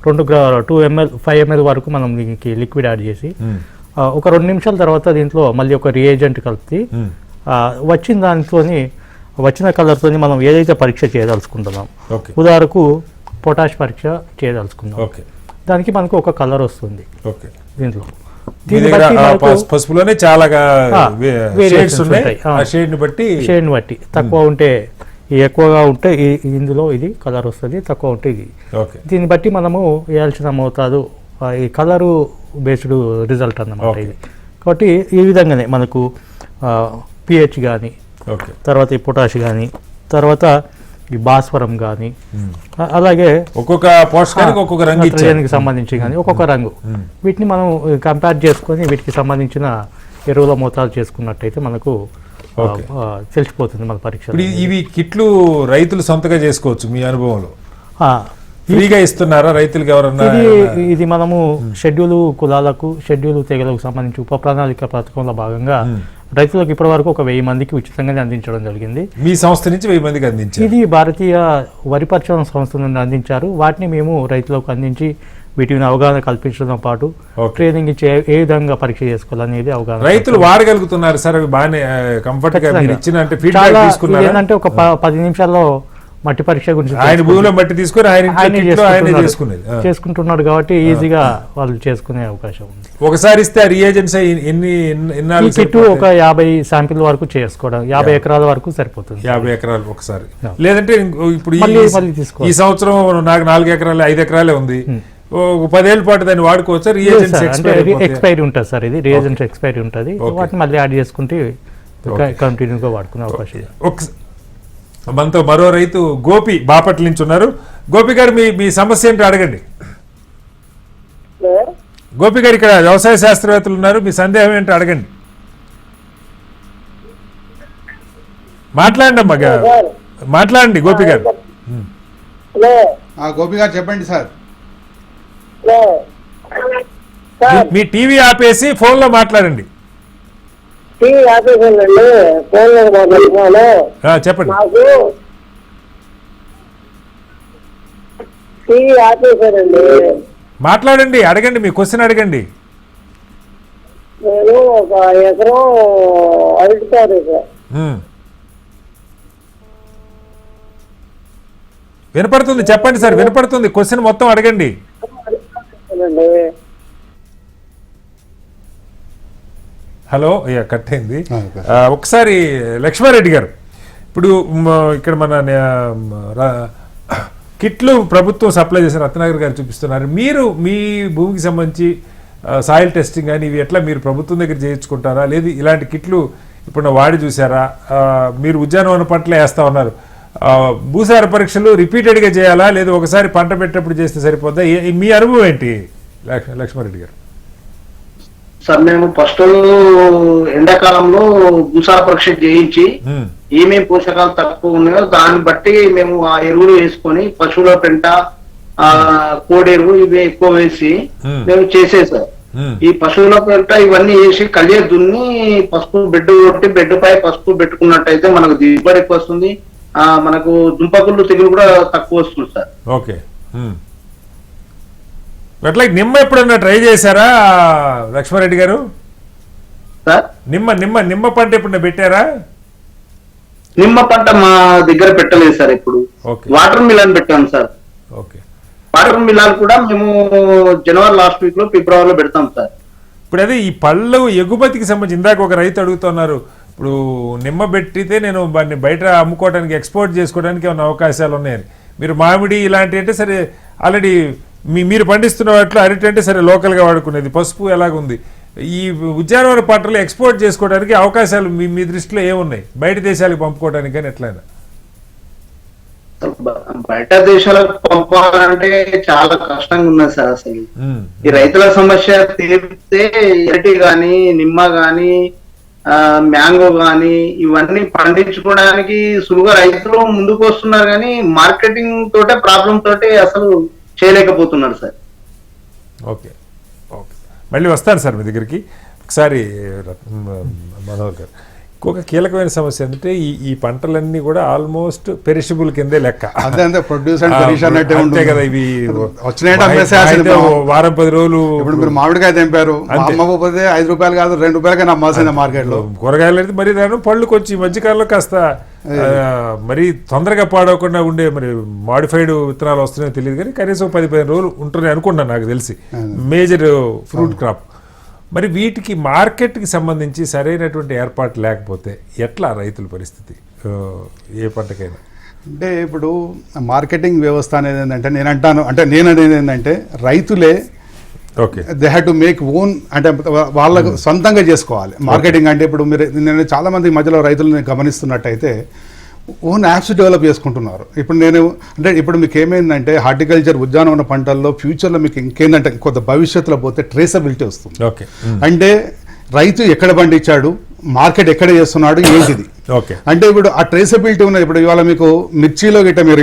2 ml 5 ml వరకు మనం దీనికి లిక్విడ్ యాడ్ చేసి ఒక 2 నిమిషాల తర్వాత దీంట్లో మళ్ళీ ఒక రియేజెంట్ కలిపి వచ్చిన కలర్తో మనం ఏదైతే పరీక్ష చేయదలుచుకుంటున్నాం, ఉదాహరణకు పొటాష్ పరీక్ష చేయదలుచుకుందాం, దానికి మనకు ఒక కలర్ వస్తుంది. దీంట్లో పసుపులోనే చాలా షేడ్ని బట్టి తక్కువ ఉంటే ఎక్కువగా ఉంటే ఇందులో ఇది కలర్ వస్తుంది, తక్కువ ఉంటే ఇది. దీన్ని బట్టి మనము వేయాల్సిన మోతాదు ఈ కలరు బేస్డ్ రిజల్ట్ అన్నమాట ఇది. కాబట్టి ఈ విధంగానే మనకు pH కానీ, తర్వాత ఈ పొటాష్ కానీ, తర్వాత ఈ భాస్వరం కానీ, అలాగే ఒక్కొక్క పోషకానికి ఒక్కొక్క రంగు సంబంధించి కానీ ఒక్కొక్క రంగు, వీటిని మనం కంపేర్ చేసుకొని వీటికి సంబంధించిన ఎరువుల మోతాదు చేసుకున్నట్టయితే మనకు తెలిసిపోతుంది మన పరీక్ష. ఇవి కిట్లు రైతులు సొంతగా చేసుకోవచ్చు మీ అనుభవంలో? ఫ్రీగా ఇస్తున్నారా రైతులకు ఎవరన్నా? ఇది మనము షెడ్యూల్ కులాలకు, షెడ్యూల్ తెగలకు సంబంధించి ఉప ప్రణాళిక పథకంలో భాగంగా రైతులకు ఇప్పటి వరకు ఒక 1000 మందికి ఉచితంగానే అందించడం జరిగింది. మీ సంస్థ నుంచి 1000 మందికి అందించారు? ఇది భారతీయ వరి పరిశోధన సంస్థ నుండి అందించారు. వాటిని మేము రైతులకు అందించి వీటిని అవగాహన కల్పించడం పాటు ట్రైనింగ్ ఇచ్చి ఏ విధంగా పరీక్ష చేసుకోవాలనేది అవగాహన. రైతులు వాడగలుగుతున్నారు సార్? అవి బాగానే కంఫర్ట్ గా ఏంటంటే ఒక 10 నిమిషాల్లో మట్టి పరీక్ష గురించి ఆయన భూమిలో మట్టి తీసుకొని ఆయన చేసుకుంటున్నాడు కాబట్టి ఈజీగా వాళ్ళు చేసుకునే అవకాశం ఉంది. ఒకసారి ఇస్తే రియేజెంట్స్ ఎన్ని కిట్టు ఒక 50 శాంపిల్ వరకు చేసుకోవడం, 50 ఎకరాల వరకు సరిపోతుంది. 50 ఎకరాలు ఒకసారి. లేదంటే ఇప్పుడు ఈ సంవత్సరం నాకు 4 ఎకరాలు 5 ఎకరాలే ఉంది, 10 ఏళ్ళ పాటు దాన్ని వాడుకోవచ్చు. రియేజెంట్స్ ఎక్స్పైరీ ఉంటుంది సార్, ఇది రియేజెంట్స్ ఎక్స్పైరీ ఉంటుంది, వాటిని మళ్ళీ యాడ్ చేసుకుంటే కంటిన్యూగా వాడుకునే అవకాశం. మనతో మరో రైతు గోపి బాపట్ల నుంచి ఉన్నారు. గోపి గారు మీ సమస్య ఏంటో అడగండి. గోపి గారు ఇక్కడ వ్యవసాయ శాస్త్రవేత్తలు ఉన్నారు, మీ సందేహం ఏంటో అడగండి. మాట్లాడండి అమ్మా, మాట్లాడండి గోపి గారు. గోపి గారు చెప్పండి సార్. మీ టీవీ ఆపేసి ఫోన్ లో మాట్లాడండి. చెప్పండి. మాట్లాడండి, అడగండి, మీ క్వశ్చన్ అడగండి. నేను ఒక ఎకరం అడుగుతాను సార్. వినపడుతుంది, చెప్పండి సార్, వినపడుతుంది. క్వశ్చన్ మొత్తం అడగండి. హలో, కట్ అయింది. ఒకసారి లక్ష్మారెడ్డి గారు, ఇప్పుడు ఇక్కడ మన కిట్లు ప్రభుత్వం సప్లై చేసిన రత్నాకర్ గారు చూపిస్తున్నారు. మీరు మీ భూమికి సంబంధించి సాయిల్ టెస్టింగ్ కానీ ఇవి ఎట్లా మీరు ప్రభుత్వం దగ్గర చేయించుకుంటారా, లేదు ఇలాంటి కిట్లు ఇప్పుడు వాడి చూసారా? మీరు ఉద్యానవన పంటలే వేస్తా ఉన్నారు, భూసార పరీక్షలు రిపీటెడ్గా చేయాలా, లేదు ఒకసారి పంట పెట్టేప్పుడు చేస్తే సరిపోద్దా? మీ అనుభవం ఏంటి లక్ష్మారెడ్డి గారు? సార్, మేము ఫస్ట్ ఎండాకాలంలో భూసార పరీక్ష చేయించి ఏమేమి పోషకాలు తక్కువ ఉన్నాయో దాన్ని బట్టి మేము ఆ ఎరువులు వేసుకొని పశువుల పెంట, కోడెరువు ఇవి ఎక్కువ వేసి మేము చేసేసాం. ఈ పశువుల పెంట ఇవన్నీ వేసి కలియ దున్ని పసుపు బెడ్ కొట్టి బెడ్ పై పసుపు పెట్టుకున్నట్టయితే మనకు దిగుబడి ఎక్కువ వస్తుంది, మనకు దుంపకుళ్ళు తెగులు కూడా తక్కువ వస్తుంది సార్. ఓకే, అట్లా నిమ్మ ఎప్పుడన్నా ట్రై చేశారా లక్ష్మారెడ్డి గారు? సార్, నిమ్మ పంట ఎప్పుడన్నా పెట్టారా? నిమ్మ పంట మా దగ్గర పెట్టలేదు సార్. ఇప్పుడు వాటర్ మిలన్ పెట్టాం సార్. ఓకే, వాటర్ మిలన్ కూడా మేము జనవరి లాస్ట్ వీక్ లో ఫిబ్రవరిలో పెడతాం సార్. ఇప్పుడు అదే ఈ పళ్ళు ఎగుమతికి సంబంధించి ఇందాక ఒక రైతు అడుగుతున్నారు, ఇప్పుడు నిమ్మ పెట్టితే నేను వాడిని బయట అమ్ముకోవడానికి ఎక్స్పోర్ట్ చేసుకోవడానికి ఏమైనా అవకాశాలు ఉన్నాయని. మీరు మామిడి ఇలాంటివి అంటే సరే ఆల్రెడీ మీరు పండిస్తున్న వాటిలో అరటి అంటే సరే లోకల్గా వాడుకునేది, పసుపు ఎలాగుంది, ఈ ఉద్యానవన పంటలు ఎక్స్పోర్ట్ చేసుకోవడానికి అవకాశాలు మీ దృష్టిలో ఏమున్నాయి, బయట దేశాలకు పంపుకోవడానికి కానీ ఎట్లయినా? బయట దేశాలకు పంపాలంటే చాలా కష్టంగా ఉన్నది సార్. అసలు ఈ రైతుల సమస్య తీరితే అరటి గాని, నిమ్మ గాని, మ్యాంగో గాని ఇవన్నీ పండించుకోవడానికి సులువుగా రైతులు ముందుకు వస్తున్నారు, కానీ మార్కెటింగ్ తోటే ప్రాబ్లం తోటే అసలు చేయలేకపోతున్నారు సార్. ఓకే ఓకే, మళ్ళీ వస్తాను సార్ మీ దగ్గరికి. ఒకసారి మనోహర్ గారు, ఇంకొక కీలకమైన సమస్య ఏంటంటే ఈ పంటలన్నీ కూడా ఆల్మోస్ట్ పెరిషబుల్ కిందే లెక్క. అంతే ప్రొడ్యూస్ అండ్ పెరిష్ అన్నట్టే అంతే ఉంటుంది కదా. ఇవి వచ్చినాయంటే వారం 10 రోజులు. ఇప్పుడు మీరు మామిడికాయ తెంపారు, అమ్మకపోతే 5 రూపాయలు కాదు 2 రూపాయలకే నమ్మాల్సిందే మార్కెట్ లో. కూరగాయలు అయితే మరి రాను, పళ్ళు కొంచెం ఈ మధ్యకాలంలో కాస్త మరి తొందరగా పాడవకుండా ఉండే మరి మాడిఫైడ్ విత్తనాలు వస్తున్నాయో తెలియదు, కానీ కనీసం 10-15 రోజులు ఉంటున్నాయి అనుకుంటున్నాను నాకు తెలిసి, మేజర్ ఫ్రూట్ క్రాప్. మరి వీటికి మార్కెట్కి సంబంధించి సరైనటువంటి ఏర్పాటు లేకపోతే ఎట్లా రైతుల పరిస్థితి ఏ పంటకైనా? అంటే ఇప్పుడు మార్కెటింగ్ వ్యవస్థ అనేది ఏంటంటే నేను అనేది ఏంటంటే రైతులే okay they have to make own, అంటే వాళ్ళకు సొంతంగా చేసుకోవాలి మార్కెటింగ్. అంటే ఇప్పుడు నేను చాలా మంది మధ్యలో రైతులను గమనిస్తున్నట్టయితే ఓన్ యాప్స్ డెవలప్ చేసుకుంటున్నారు. ఇప్పుడు మీకు ఏమైందంటే హార్టికల్చర్ ఉద్యానవన పంటల్లో ఫ్యూచర్లో మీకు ఇంకేందంటే కొంత భవిష్యత్తులో పోతే ట్రేసబిలిటీ వస్తుంది. ఓకే, అంటే రైతు ఎక్కడ పండించాడు, మార్కెట్ ఎక్కడ చేస్తున్నాడు, ఏంటిది. ఓకే, అంటే ఇప్పుడు ఆ ట్రేసబిలిటీ ఉన్నది. ఇప్పుడు ఇవాళ మీకు మిర్చిలో మీరు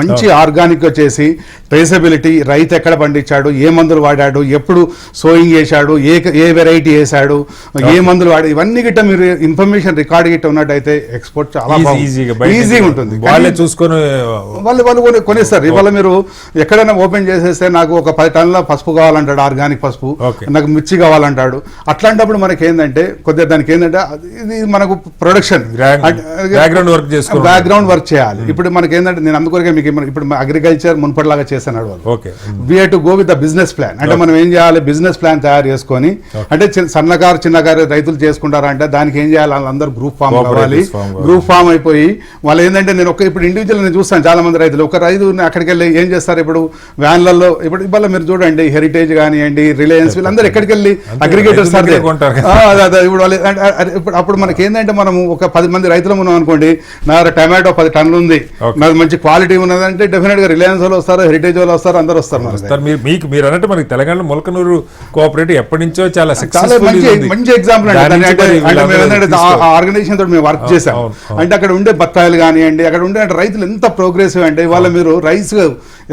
మంచి ఆర్గానిక్ చేసి ట్రేసబిలిటీ, రైతు ఎక్కడ పండించాడు, ఏ మందులు వాడాడు, ఎప్పుడు సోయింగ్ చేశాడు, ఏ వెరైటీ వేసాడు, ఏ మందులు వాడాడు, ఇవన్నీ గిట్ట మీరు ఇన్ఫర్మేషన్ రికార్డ్ గిట్ట ఉన్నట్టయితే ఎక్స్పోర్ట్ చాలా ఈజీగా ఉంటుంది. వాళ్ళే చూసుకొని వాళ్ళు కొనేస్తారు. ఇవాళ మీరు ఎక్కడైనా ఓపెన్ చేసేస్తే నాకు ఒక 10 టన్నుల పసుపు కావాలంటాడు, ఆర్గానిక్ పసుపు, నాకు మిర్చి కావాలంటాడు. అట్లాంటప్పుడు మనకి ఏంటంటే కొద్దిగా దానికి ఏంటంటే ఇది మనకు ప్రొడక్షన్ బ్యాక్గ్రౌండ్ వర్క్ చేయాలి. ఇప్పుడు మనకి ఏంటంటే నేను అందుకొరకే మీకు ఇప్పుడు అగ్రికల్చర్ మున్పటిలాగా చేస్తున్నాడు వాళ్ళు. We have to go with the business plan. అంటే మనం ఏం చేయాలి, బిజినెస్ ప్లాన్ తయారు చేసుకొని, అంటే చిన్నకారు రైతులు చేసుకుంటారంటే దానికి ఏం చేయాలి, వాళ్ళందరూ గ్రూప్ ఫామ్ కావాలి. గ్రూప్ ఫామ్ అయిపోయి వాళ్ళు ఏంటంటే ఇప్పుడు ఇండివిజువల్ నేను చూస్తాను చాలా మంది రైతులు ఒక రైతు అక్కడికి వెళ్ళి ఏం చేస్తారు, ఇప్పుడు వ్యాన్లలో ఇప్పుడు ఇవాళ మీరు చూడండి హెరిటేజ్ కానివ్వండి, రిలయన్స్, వీళ్ళందరూ ఎక్కడికి వెళ్ళి అగ్రిగేటర్స్ ఇప్పుడు అప్పుడు మనకి ఏంటంటే మనం ఒక 10 మంది రైతులు ఉన్నాం అనుకోండి, నా టమాటో 10 టన్నులు ఉంది, నాకు మంచి క్వాలిటీ ఉన్నదంటే డెఫినెట్ గా రిలయన్స్ వాళ్ళు వస్తారు, హెరిటేజ్ వాళ్ళు వస్తారు, అందరూ వస్తారు. మీరు అన్నట్టు మనకి తెలంగాణ మొలకనూరు కోఆపరేటివ్ ఎప్పటి నుంచో చాలా మంచి ఎగ్జాంపుల్ ఆర్గనైజేషన్ తోటి మేము వర్క్ చేసాం. అంటే అక్కడ ఉండే బత్తాయిలు కానివ్వండి, అక్కడ ఉండే రైతులు ఎంత ప్రోగ్రెసివ్ అంటే వాళ్ళ మీరు రైస్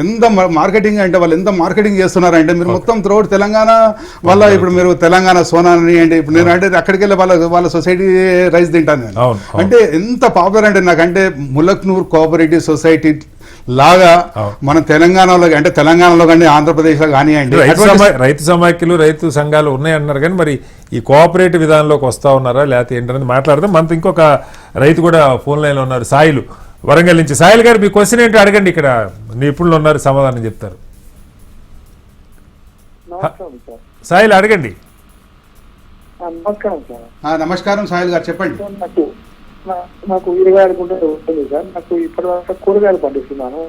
ఎంత మార్కెటింగ్ అంటే వాళ్ళు ఎంత మార్కెటింగ్ చేస్తున్నారంటే మీరు మొత్తం త్రూఅవుట్ తెలంగాణ వల్ల. ఇప్పుడు మీరు తెలంగాణ సోనా అండి, ఇప్పుడు నేను అంటే అక్కడికి వెళ్ళి వాళ్ళ సొసైటీ రైస్ తింటాను నేను. అంటే ఎంత పాపులర్ అంటే నాకంటే ములక్నూర్ కోఆపరేటివ్ సొసైటీ లాగా మన తెలంగాణలో అంటే తెలంగాణలో కానీ ఆంధ్రప్రదేశ్లో కానివ్వండి రైతు సమాఖ్యలు రైతు సంఘాలు ఉన్నాయన్నారు, కానీ మరి ఈ కోఆపరేటివ్ విధానంలోకి వస్తా ఉన్నారా లేకపోతే ఏంటనేది మాట్లాడదాం. మనతో ఇంకొక రైతు కూడా ఫోన్ లైన్లో ఉన్నారు, సాయిలు వరంగల్ నుంచి. సాయిల్ గారు మీ క్వశ్చన్ ఏంటో అడగండి, ఇక్కడ నిపుణులు ఉన్నారు సమాధానం చెప్తారు. సాయిల్ అడగండి. నమస్కారం సాయిల్ గారు, చెప్పండి. నాకు 26 గుంటలు ఉంటుంది సార్. నాకు ఇప్పటిదాకా కూరగాయలు పండిస్తున్నాను.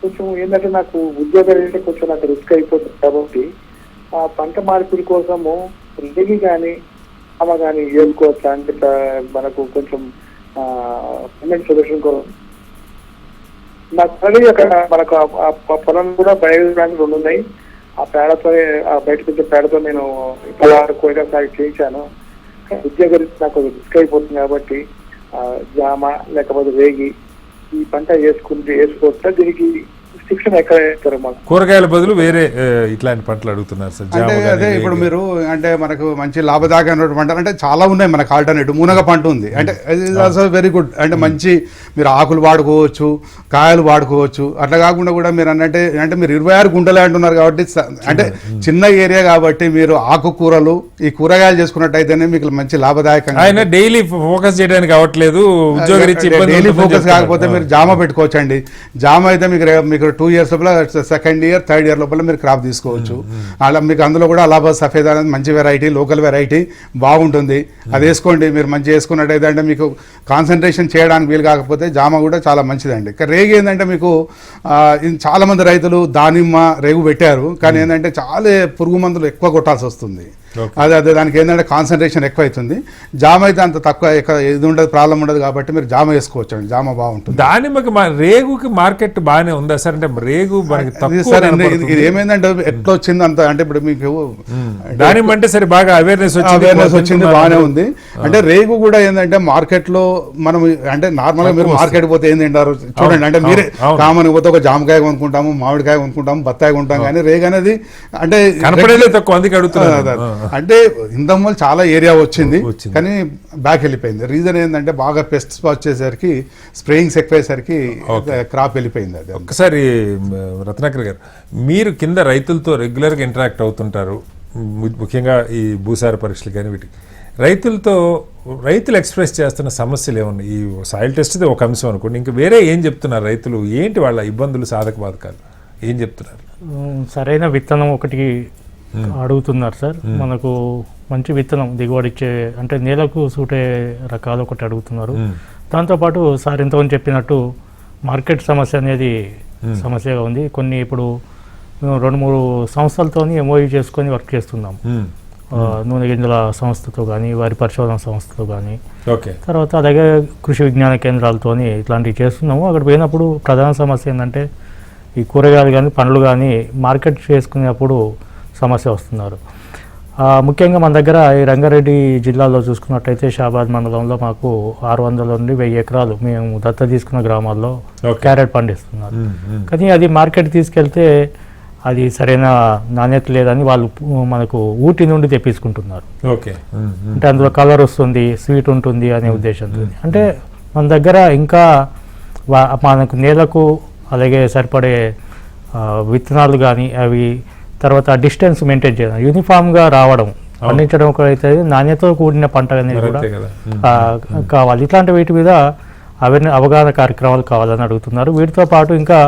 కొంచెం ఏంటంటే నాకు ఉద్యోగాలు అంటే కొంచెం నాకు రిస్క్ అయిపోతుంది కాబట్టి ఆ పంట మార్పిడి కోసము రెడ్డి కానీ అమ్మ కానీ వేసుకోవచ్చా అంటే మనకు కొంచెం పేమెంట్ సొల్యూషన్ కోసం నాకు అలాగే అక్కడ మనకు ఆ పొలం కూడా బయట బ్యాంకులు 2 ఉన్నాయి. ఆ పేడతో బయటకు వచ్చే పేడతో నేను ఇప్పుడు కూరగాయలు సాగు చేయించాను. ఉద్యోగ నాకు రిస్క్ అయిపోతుంది కాబట్టి జామ లేకపోతే వేగి ఈ పంట వేసుకోవచ్చా, దీనికి శిక్షణ ఎక్కడ వేస్తారు? మాకు కూరగాయల బదులు వేరే ఇట్లాంటి పంటలు అడుగుతున్నారు సార్. అంటే అదే ఇప్పుడు మీరు అంటే మనకు మంచి లాభదాయకమైన పంటలు అంటే చాలా ఉన్నాయి మనకు. ఆల్టర్నేటివ్ మునగ పంట ఉంది, అంటే ఆల్సో వెరీ గుడ్. అంటే మంచి మీరు ఆకులు వాడుకోవచ్చు, కాయలు వాడుకోవచ్చు. అట్లా కాకుండా కూడా మీరు అన్నట్టే అంటే మీరు 26 గుంటలే అంటున్నారు కాబట్టి అంటే చిన్న ఏరియా కాబట్టి మీరు ఆకుకూరలు ఈ కూరగాయలు చేసుకున్నట్టయితేనే మీకు మంచి లాభదాయకంగా. ఆయన డైలీ ఫోకస్ చేయడానికి అవ్వట్లేదు, డైలీ ఫోకస్ కాకపోతే మీరు జామ పెట్టుకోవచ్చు అండి. జామ అయితే మీకు 2 years లోపల, సెకండ్ ఇయర్ 3rd year లోపల మీరు క్రాప్ తీసుకోవచ్చు. అలా మీకు అందులో కూడా అలాబాద్ సఫేద్ అనేది మంచి వెరైటీ, లోకల్ వెరైటీ బాగుంటుంది. అది వేసుకోండి. మీరు మంచి వేసుకున్నట్టయితే అంటే మీకు కాన్సన్ట్రేషన్ చేయడానికి వీలు కాకపోతే జామ కూడా చాలా మంచిదండి. రేగు ఏంటంటే మీకు చాలా మంది రైతులు దానిమ్మ రేగు పెట్టారు, కానీ ఏంటంటే చాలా పురుగు మందులు ఎక్కువ కొట్టాల్సి వస్తుంది. అదే దానికి ఏంటంటే కాన్సన్ట్రేషన్ ఎక్కువ అవుతుంది. జామ అయితే అంత తక్కువ ఇది ఉండదు, ప్రాబ్లం ఉండదు కాబట్టి మీరు జామ వేసుకోవచ్చు అండి, జామ బాగుంటుంది. దానిమ్మకి రేగుకి మార్కెట్ బాగానే ఉందా సార్? అంటే రేగు మనకి సార్ ఇది ఏమైందంటే ఎట్లా వచ్చింది అంత అంటే ఇప్పుడు మీకు దానిమ్మ అంటే సరే బాగా అవేర్నెస్ వచ్చింది బాగానే ఉంది. అంటే రేగు కూడా ఏంటంటే మార్కెట్ లో మనం అంటే నార్మల్ గా మీరు మార్కెట్ పోతే ఏం తింటారు చూడండి, అంటే మీరే కామన్ పోతే ఒక జామకాయ కొనుక్కుంటాము, మామిడికాయ కొనుక్కుంటాము, బత్తాయి కొంటాం, కానీ రేగు అనేది అంటే తక్కువ అందుకే అడుగుతున్నారు. అంటే ఇంతకుముందు చాలా ఏరియా వచ్చింది కానీ బ్యాక్ వెళ్ళిపోయింది. రీజన్ ఏంటంటే బాగా పెస్ట్స్ వచ్చేసరికి స్ప్రేయింగ్స్ ఎక్కువయ్యేసరికి క్రాప్ వెళ్ళిపోయింది. అది ఒకసారి రత్నాకర్ గారు, మీరు కింద రైతులతో రెగ్యులర్గా ఇంటరాక్ట్ అవుతుంటారు, ముఖ్యంగా ఈ భూసార పరీక్షలు కానీ వీటికి రైతులు ఎక్స్ప్రెస్ చేస్తున్న సమస్యలు ఏమన్నా? ఈ సాయిల్ టెస్ట్ ఒక అంశం అనుకోండి, ఇంకా వేరే ఏం చెప్తున్నారు రైతులు? ఏంటి వాళ్ళ ఇబ్బందులు, సాధక బాధకాలు ఏం చెప్తున్నారు? సరైన విత్తనం ఒకటి అడుగుతున్నారు సార్. మనకు మంచి విత్తనం దిగుబడిచ్చే అంటే నేలకు సూటే రకాలు ఒకటి అడుగుతున్నారు. దాంతోపాటు సార్ ఇంతకుముందు చెప్పినట్టు మార్కెట్ సమస్య అనేది సమస్యగా ఉంది. కొన్ని ఇప్పుడు 2-3 సంస్థలతోని ఎంఓయూ చేసుకొని వర్క్ చేస్తున్నాం. నూనె గింజల సంస్థతో కానీ, వారి పరిశోధన సంస్థతో కానీ, తర్వాత అలాగే కృషి విజ్ఞాన కేంద్రాలతోని ఇట్లాంటివి చేస్తున్నాము. అక్కడ పోయినప్పుడు ప్రధాన సమస్య ఏంటంటే ఈ కూరగాయలు కానీ పండ్లు కానీ మార్కెట్ చేసుకునేటప్పుడు సమస్య వస్తున్నారు. ముఖ్యంగా మన దగ్గర ఈ రంగారెడ్డి జిల్లాలో చూసుకున్నట్టయితే షాబాద్ మండలంలో మాకు 600 నుండి 1000 ఎకరాలు మేము దత్త తీసుకున్న గ్రామాల్లో క్యారెట్ పండిస్తున్నారు. కానీ అది మార్కెట్ తీసుకెళ్తే అది సరైన నాణ్యత లేదని వాళ్ళు మనకు ఊటీ నుండి తెప్పించుకుంటున్నారు. అంటే అందులో కలర్ వస్తుంది, స్వీట్ ఉంటుంది అనే ఉద్దేశంతో. అంటే మన దగ్గర ఇంకా మనకు నేలకు అలాగే సరిపడే విత్తనాలు కానీ అవి తర్వాత డిస్టెన్స్ మెయింటైన్ చేయడం, యూనిఫామ్గా రావడం, పండించడం ఒకటైతే నాణ్యతతో కూడిన పంట అనేది కూడా కావాలి. ఇట్లాంటి వీటి మీద అవగాహన కార్యక్రమాలు కావాలని అడుగుతున్నారు. వీటితో పాటు ఇంకా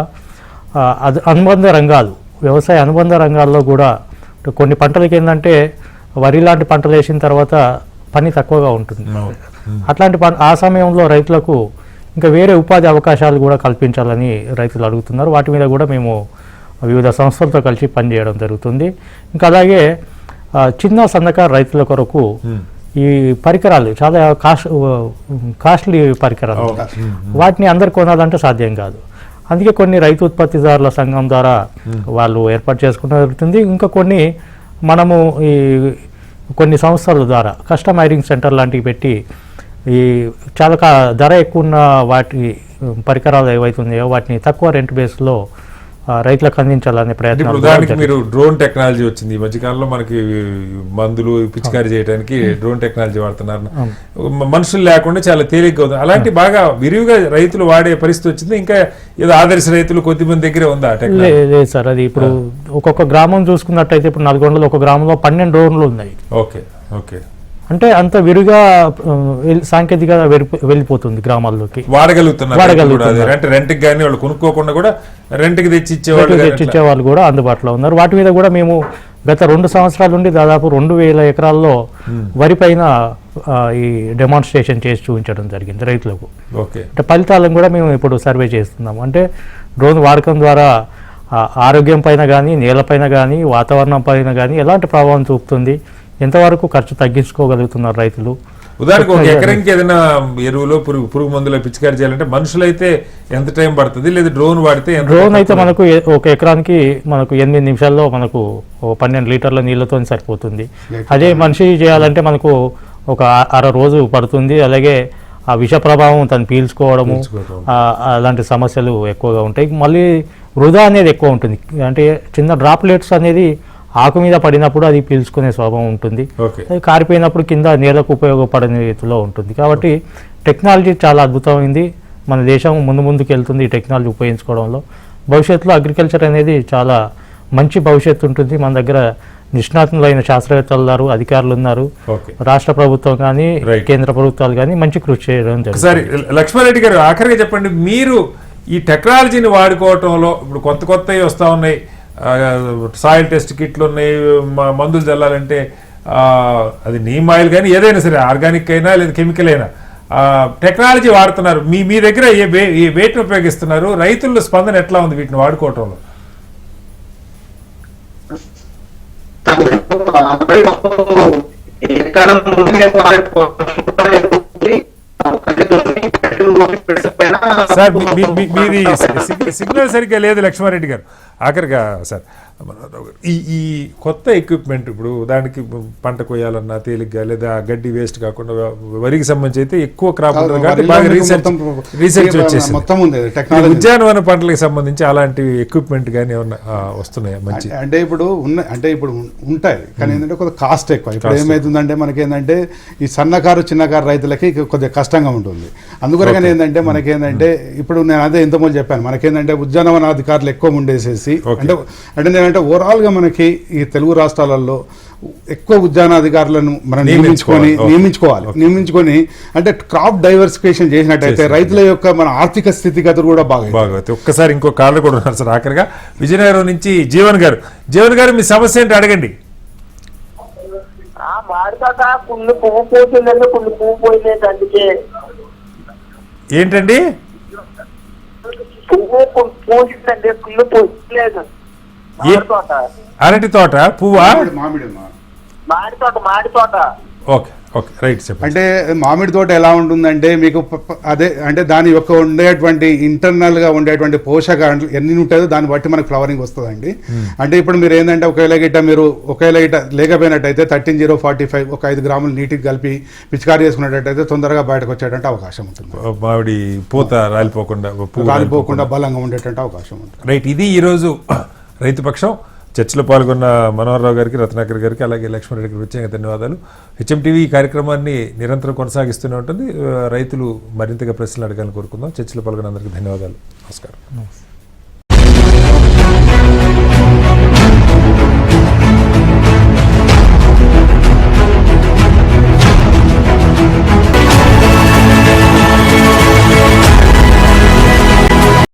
అనుబంధ రంగాలు, వ్యవసాయ అనుబంధ రంగాల్లో కూడా కొన్ని పంటలకి ఏంటంటే వరి లాంటి పంటలు వేసిన తర్వాత పని తక్కువగా ఉంటుంది. అట్లాంటి ఆ సమయంలో రైతులకు ఇంకా వేరే ఉపాధి అవకాశాలు కూడా కల్పించాలని రైతులు అడుగుతున్నారు. వాటి మీద కూడా మేము వివిధ సంస్థలతో కలిసి పనిచేయడం జరుగుతుంది. ఇంకా అలాగే చిన్న సన్నకారు రైతుల కొరకు ఈ పరికరాలు చాలా కాస్ట్లీ పరికరాలు, వాటిని అందరు కొనాలంటే సాధ్యం కాదు. అందుకే కొన్ని రైతు ఉత్పత్తిదారుల సంఘం ద్వారా వాళ్ళు ఏర్పాటు చేసుకోవడం జరుగుతుంది. ఇంకా కొన్ని మనము ఈ కొన్ని సంస్థల ద్వారా కస్టమైజింగ్ సెంటర్ లాంటివి పెట్టి ఈ చాలా ధర ఎక్కువ ఉన్న వాటి పరికరాలు ఏవైతున్నాయో వాటిని తక్కువ రెంట్ బేస్లో రైతులకు అందించాలనే ప్రయత్నం. ఉదాహరణకి మీరు డ్రోన్ టెక్నాలజీ వచ్చింది ఈ మధ్యకాలంలో, మనకి మందులు పిచికారీ చేయడానికి డ్రోన్ టెక్నాలజీ వాడుతున్నారు. మనుషులు లేకుండా చాలా తేలిగ్గా అవుతుంది. అలాంటి బాగా విరివిగా రైతులు వాడే పరిస్థితి వచ్చింది. ఇంకా ఏదో ఆదర్శ రైతులు కొద్దిమంది దగ్గరే ఉందా టెక్నాలజీ? లేదు సార్, అది ఇప్పుడు ఒక్కొక్క గ్రామం చూసుకున్నట్టయితే ఇప్పుడు నల్గొండలో ఒక గ్రామంలో 12 డ్రోన్లు ఉన్నాయి. ఓకే అంటే అంత విరిగా సాంకేతికత వెళ్ళిపోతుంది గ్రామాల్లోకి. వాడగలుగుతున్నారు. అంటే రెంట్కి కానీ వాళ్ళు కొనుక్కోకుండా కూడా రెంట్కి తెచ్చిచ్చే వాళ్ళు కూడా అందుబాటులో ఉన్నారు. వాటి మీద కూడా మేము గత 2 సంవత్సరాల నుండి దాదాపు 2000 ఎకరాల్లో వరి పైన ఈ డెమాన్స్ట్రేషన్ చేసి చూపించడం జరిగింది రైతులకు. అంటే ఫలితాలను కూడా మేము ఇప్పుడు సర్వే చేస్తున్నాము. అంటే డ్రోన్ వాడకం ద్వారా ఆరోగ్యం పైన కానీ, నేలపైన కానీ, వాతావరణం పైన కానీ ఎలాంటి ప్రభావం చూపుతుంది, ఎంతవరకు ఖర్చు తగ్గించుకోగలుగుతున్నారు రైతులు. ఉదాహరణకు ఒక ఎకరానికి ఏదైనా ఎరువులో పురుగు మందులో పిచికారీ చేయాలంటే మనుషులైతే ఎంత టైం పడుతుంది, లేదా డ్రోన్ వాడితే? డ్రోన్ అయితే మనకు ఒక ఎకరానికి మనకు 8 నిమిషాల్లో మనకు 12 లీటర్ల నీళ్ళతో సరిపోతుంది. అదే మనిషి చేయాలంటే మనకు ఒక 1/2 రోజు పడుతుంది. అలాగే ఆ విష ప్రభావం తను పీల్చుకోవడము అలాంటి సమస్యలు ఎక్కువగా ఉంటాయి. మళ్ళీ వృధా అనేది ఎక్కువ ఉంటుంది. అంటే చిన్న డ్రాప్లెట్స్ అనేది ఆకు మీద పడినప్పుడు అది పీల్చుకునే స్వభావం ఉంటుంది. అది కారిపోయినప్పుడు కింద నేలకు ఉపయోగపడని రీతిలో ఉంటుంది. కాబట్టి టెక్నాలజీ చాలా అద్భుతమైంది. మన దేశం ముందుకు వెళ్తుంది ఈ టెక్నాలజీ ఉపయోగించుకోవడంలో. భవిష్యత్తులో అగ్రికల్చర్ అనేది చాలా మంచి భవిష్యత్తు ఉంటుంది. మన దగ్గర నిష్ణాతులైన శాస్త్రవేత్తలు ఉన్నారు, అధికారులు ఉన్నారు. రాష్ట్ర ప్రభుత్వం కానీ కేంద్ర ప్రభుత్వాలు కానీ మంచి కృషి చేయడం జరుగుతుంది. లక్ష్మారెడ్డి గారు, ఆఖరిగా చెప్పండి, మీరు ఈ టెక్నాలజీని వాడుకోవటంలో ఇప్పుడు కొత్తవి వస్తూ ఉన్నాయి. సాయిల్ టెస్ట్ కిట్లు ఉన్నాయి, మందులు చల్లాలంటే అది నీమ్ ఆయిల్ కానీ ఏదైనా సరే, ఆర్గానిక్ అయినా లేదా కెమికల్ అయినా టెక్నాలజీ వాడుతున్నారు. మీ దగ్గర వేటిని ఉపయోగిస్తున్నారు? రైతుల స్పందన ఎట్లా ఉంది వీటిని వాడుకోవటంలో? ఎక్కడ సార్ మీది సిగ్నల్ సరిగ్గా లేదు లక్ష్మారెడ్డి గారు. ఆఖరిగా సార్ ఈ కొత్త ఎక్విప్మెంట్ ఇప్పుడు దానికి పంట కొయ్యాలన్నా తేలిగ్గా లేదా గడ్డి వేస్ట్ కాకుండా వరికి సంబంధించి అయితే ఎక్కువ క్రాప్ ఉంటుంది కాబట్టి బాగా రీసెర్చ్ వచ్చేసి మొత్తం ఉంది టెక్నాలజీ. ఉద్యానవన పంటలకు సంబంధించి అలాంటి ఎక్విప్మెంట్ కానీ ఏమన్నా వస్తున్నాయి మంచి? అంటే ఇప్పుడు ఉంటాయి కానీ ఏంటంటే కొద్దిగా కాస్ట్ ఎక్కువ. ఇప్పుడు ఏమవుతుందంటే మనకేంటంటే ఈ సన్నకారు చిన్నకారు రైతులకి కొద్దిగా కష్టంగా ఉంటుంది. అందుకని ఏంటంటే మనకేంటంటే ఇప్పుడు నేను అదే ఇంతకుముందు చెప్పాను, మనకేంటంటే ఉద్యానవన అధికారులు ఎక్కువ ఉండేసేసి అంటే ఓవరాల్గా మనకి ఈ తెలుగు రాష్ట్రాలలో ఎక్కువ ఉద్యానాధికారులను మనం నియమించుకొని అంటే క్రాప్ డైవర్సిఫికేషన్ చేసినట్టయితే రైతుల యొక్క మన ఆర్థిక స్థితిగతులు కూడా బాగా. ఒక్కసారి ఇంకో కాళ్ళు కూడా ఉన్నారు సార్. ఆఖరిగా విజయనగరం నుంచి జీవన్ గారు మీ సమస్య ఏంటి అడగండి. కొన్ని పువ్వు పోతుందండి, కొన్ని పువ్వు పోయలేదు. అందుకే ఏంటండి పువ్వు పోసిందండి, పువ్వు పోయలేదు. అరటి తోట పువ్వా? మాడి తోట. ఓకే రైట్ చెప్పండి. అంటే మామిడి తోట ఎలా ఉంటుందంటే మీకు అదే అంటే దాని యొక్క ఉండేటువంటి ఇంటర్నల్ గా ఉండేటువంటి పోషకాలు ఎన్ని ఉంటాయో దాన్ని బట్టి మనకు ఫ్లవరింగ్ వస్తుందండి. అంటే ఇప్పుడు మీరు ఏంటంటే ఒకేలా గిట్ట లేకపోయినట్టయితే 13-045 ఒక 5 గ్రాములు నీటికి కలిపి పిచికారీ చేసుకున్నట్టయితే తొందరగా బయటకు వచ్చేటువంటి అవకాశం ఉంటుంది. మామిడి పూత రాలిపోకుండా బలంగా ఉండేటువంటి అవకాశం ఉంటుంది. రైట్. ఇది ఈరోజు రైతుపక్షం. చర్చలో పాల్గొన్న మనోహర్ రావు గారికి, రత్నాకర్ గారికి, అలాగే లక్ష్మణరెడ్డి గారికి ప్రత్యేక ధన్యవాదాలు. హెచ్ఎంటీవీ ఈ కార్యక్రమాన్ని నిరంతరం కొనసాగిస్తూనే ఉంటుంది. రైతులు మరింతగా ప్రశ్నలు అడగాలని కోరుకుందాం. చర్చలో పాల్గొన్న అందరికీ ధన్యవాదాలు. నమస్కారం.